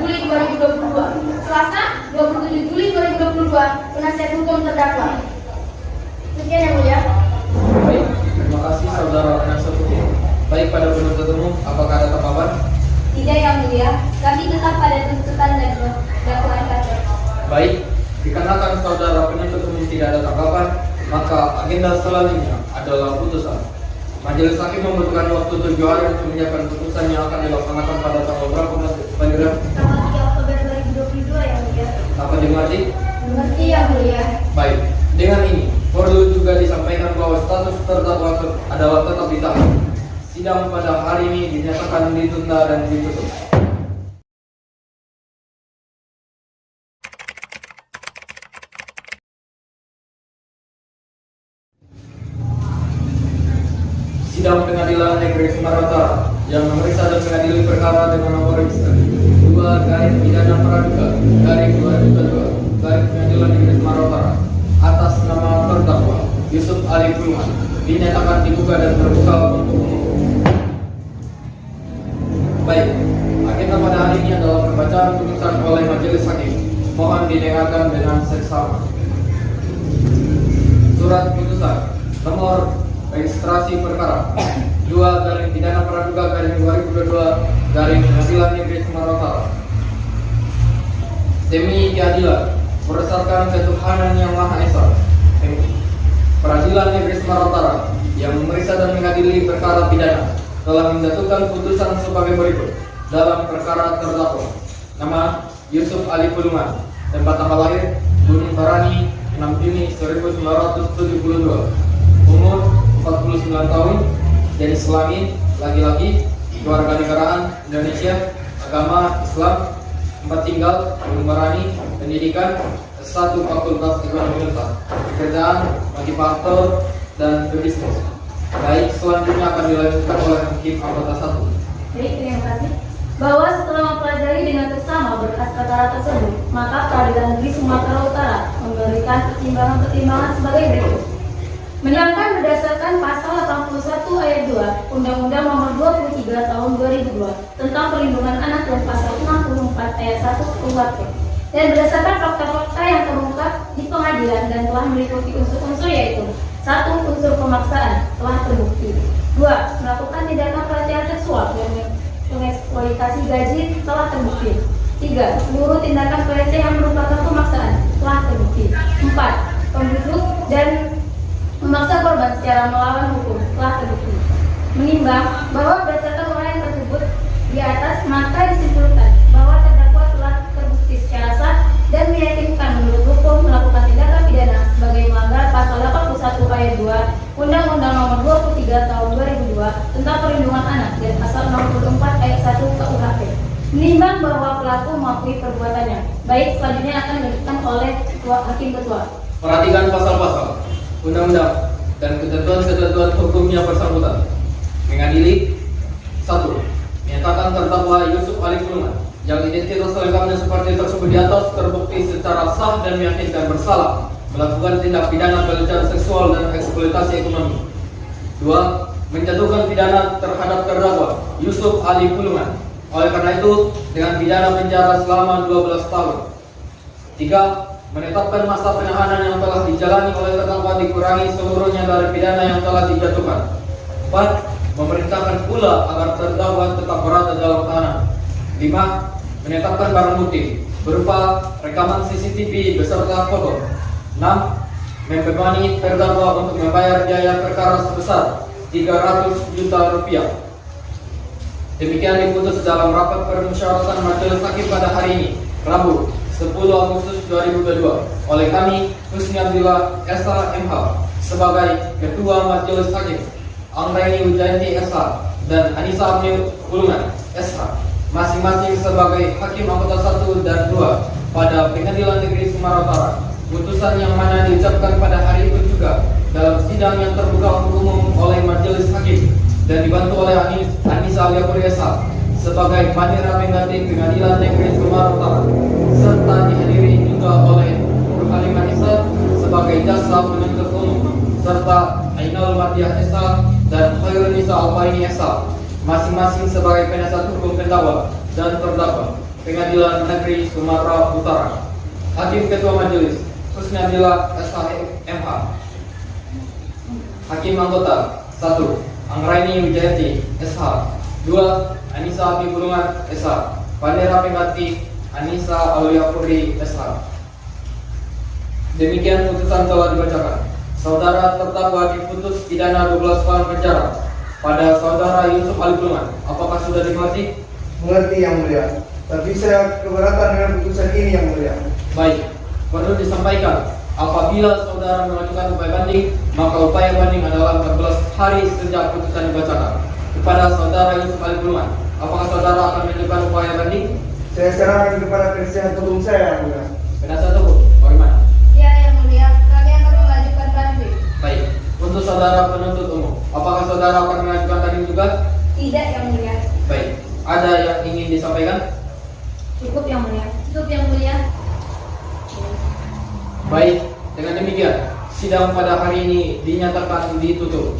Juli 2022. Selasa, 27 Juli 2022, penasihat hukum terdakwa. Sekian yang mulia. Baik, terima kasih saudara penasihat hukum. Baik, pada penuntut umum, apakah ada tanggapan? Tidak yang mulia, kami tetap pada tuntutan dan dakwaan kami. Baik, dikarenakan saudara penuntut umum tidak ada tanggapan, maka agenda selanjutnya adalah putusan. Majelis Hakim membutuhkan waktu 7 hari untuk menyiapkan putusan yang akan dilaksanakan pada tanggal berapa, Mas Panjera? Tanggal 3 Oktober 2022 yang mulia. Dapat dimengerti? Mengerti yang mulia. Baik, dengan ini perlu juga disampaikan bahwa status terdakwa adalah tetap ditahan. Sidang pada hari ini dinyatakan ditunda dan ditutup. Sidang Pengadilan Negeri Sumatera Utara yang memeriksa dan mengadili perkara dengan nomor register 2/pidana praduga/2022 Pengadilan Negeri Sumatera Utara atas nama terdakwa Yusuf Ali Pulungan dinyatakan dibuka dan terbuka untuk umum. Baik, agenda pada hari ini adalah pembacaan putusan oleh Majelis Hakim. Mohon didengarkan dengan seksama. Surat putusan nomor registrasi perkara 2/pidana praduga/2022 Pengadilan Negeri Sumatera Utara. Demi keadilan berdasarkan ketuhanan yang Maha Esa, Peradilan Negeri Sumatera Utara yang memeriksa dan mengadili perkara pidana telah menjatuhkan putusan sebagai berikut dalam perkara terdakwa. Nama Yusuf Ali Pulungan, tempat tanggal lahir Gunung Barani 6 Juni 1972, umur 49 tahun, jenis kelamin laki-laki, kewarganegaraan Indonesia, agama Islam, tempat tinggal Gunung Barani, pendidikan S1 Fakultas Ekonomi Unpad, pekerjaan motivator dan pebisnis. Baik, selanjutnya akan dilanjutkan oleh Hakim Anggota 1. Baik, terima kasih. Bahwa setelah mempelajari dengan seksama berkas perkara tersebut, maka Pengadilan Negeri Sumatera Utara memberikan pertimbangan-pertimbangan sebagai berikut. Menyatakan berdasarkan pasal 81 ayat 2 Undang-Undang Nomor 23 Tahun 2002 tentang Perlindungan Anak dan pasal 64 ayat 1 KUHP, dan berdasarkan fakta-fakta yang terungkap di pengadilan dan telah meliputi unsur-unsur yaitu: 1. Unsur pemaksaan telah terbukti. 2. Melakukan tindakan pelecehan seksual dan mengeksploitasi gaji telah terbukti. 3. Seluruh tindakan pelecehan yang merupakan pemaksaan telah terbukti. 4. Pembunuh dan memaksa korban secara melawan hukum telah terbukti. Menimbang bahwa berdasarkan uraian tersebut di atas, maka disimpulkan bahwa terdakwa telah terbukti secara sah dan meyakinkan menurut hukum melakukan tindakan pidana sebagai melanggar pasal 81 ayat 2 Undang-Undang Nomor 23 Tahun 2002 tentang Perlindungan Anak dan pasal 64 ayat 1 KUHP. Menimbang bahwa pelaku mengakui perbuatannya. Baik, selanjutnya akan dilanjutkan oleh Hakim Ketua. Perhatikan pasal-pasal undang-undang dan ketentuan-ketentuan hukumnya bersangkutan. Mengadili 1. Menyatakan terdakwa Yusuf Ali Pulungan yang identitas lengkapnya seperti tersebut di atas terbukti secara sah dan meyakinkan bersalah melakukan tindak pidana pelecehan seksual dan eksploitasi ekonomi. 2. Menjatuhkan pidana terhadap terdakwa Yusuf Ali Pulungan. Oleh karena itu, dengan pidana penjara selama 12 tahun. 3. Menetapkan masa penahanan yang telah dijalani oleh terdakwa dikurangi seluruhnya dari pidana yang telah dijatuhkan. 4. Memerintahkan pula agar terdakwa tetap berada dalam tahanan. 5. Menetapkan barang bukti berupa rekaman CCTV beserta foto. 6. Membebani terdakwa untuk membayar biaya perkara sebesar 300 juta rupiah. Demikian diputus dalam rapat permusyawaratan Majelis Hakim pada hari ini, Rabu 10 Agustus 2022 oleh kami, Husni Abdillah Esa MH sebagai Ketua Majelis Hakim, Anggraini Wijayanti SH dan Anissa Amil Pulungan SH masing-masing sebagai Hakim Anggota 1 dan 2 pada Pengadilan Negeri Sumatera Utara. Putusan yang mana diucapkan pada hari itu juga dalam sidang yang terbuka untuk umum oleh Majelis Hakim dan dibantu oleh Anissa Aliapuri SH sebagai panitera pengganti Pengadilan Negeri Sumatera Utara, serta dihadiri juga oleh Nur Halimah Esa sebagai jaksa penuntut umum, serta Ainul Matiah Esa dan Khairul Nisa Alfaini Esa masing-masing sebagai penasihat hukum terdakwa dan terdakwa. Pengadilan Negeri Sumatera Utara. Hakim Ketua Majelis Kusnadila SHMH. Hakim Anggota 1. Anggraini Wijayati SH. 2. Anissa Habibulungan SH. Pandera Pengganti Anissa Aulia Puri SH. Demikian putusan telah dibacakan. Saudara terdakwa diputus pidana 12 tahun penjara pada saudara Yusuf Ali Bulungan. Apakah sudah dimengerti? Mengerti yang mulia. Tapi saya keberatan dengan putusan ini yang mulia. Baik, perlu disampaikan apabila saudara mengajukan upaya banding, maka upaya banding adalah 14 hari sejak putusan dibacakan. Kepada saudara Yusuf Ali Bulungan, apakah saudara akan mengajukan upaya banding? Saya serahkan kepada penasihat hukum saya yang mulia. Penasihat hukum, bagaimana? Ya, yang mulia, kami akan mengajukan banding. Baik, untuk saudara penuntut umum, apakah saudara akan mengajukan banding juga? Tidak, yang mulia. Baik, ada yang ingin disampaikan? Cukup, yang mulia. Cukup, yang mulia. Baik, dengan demikian, sidang pada hari ini dinyatakan ditutup.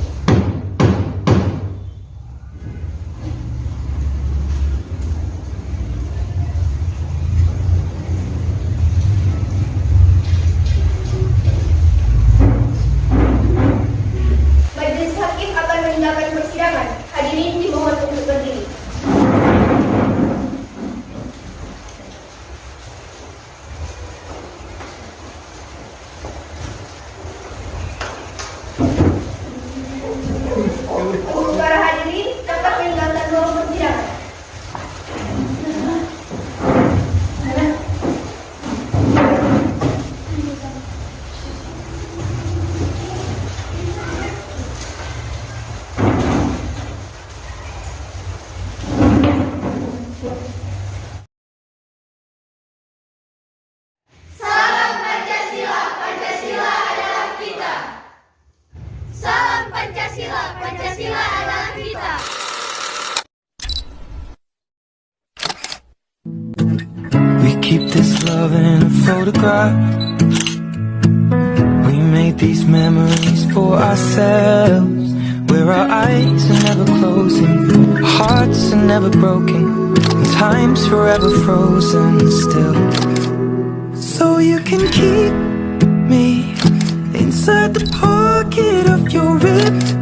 Majelis Hakim akan meninggalkan persidangan. Hadirin dimohon untuk berdiri. Untuk para hadirin dapat meninggalkan ruang persidangan. Salam Pancasila, Pancasila adalah kita. Salam Pancasila, Pancasila adalah kita. We keep this love in a photograph. We made these memories for ourselves, where our eyes are never closing, hearts are never broken, and time's forever frozen still. So you can keep me inside the pocket of your ripped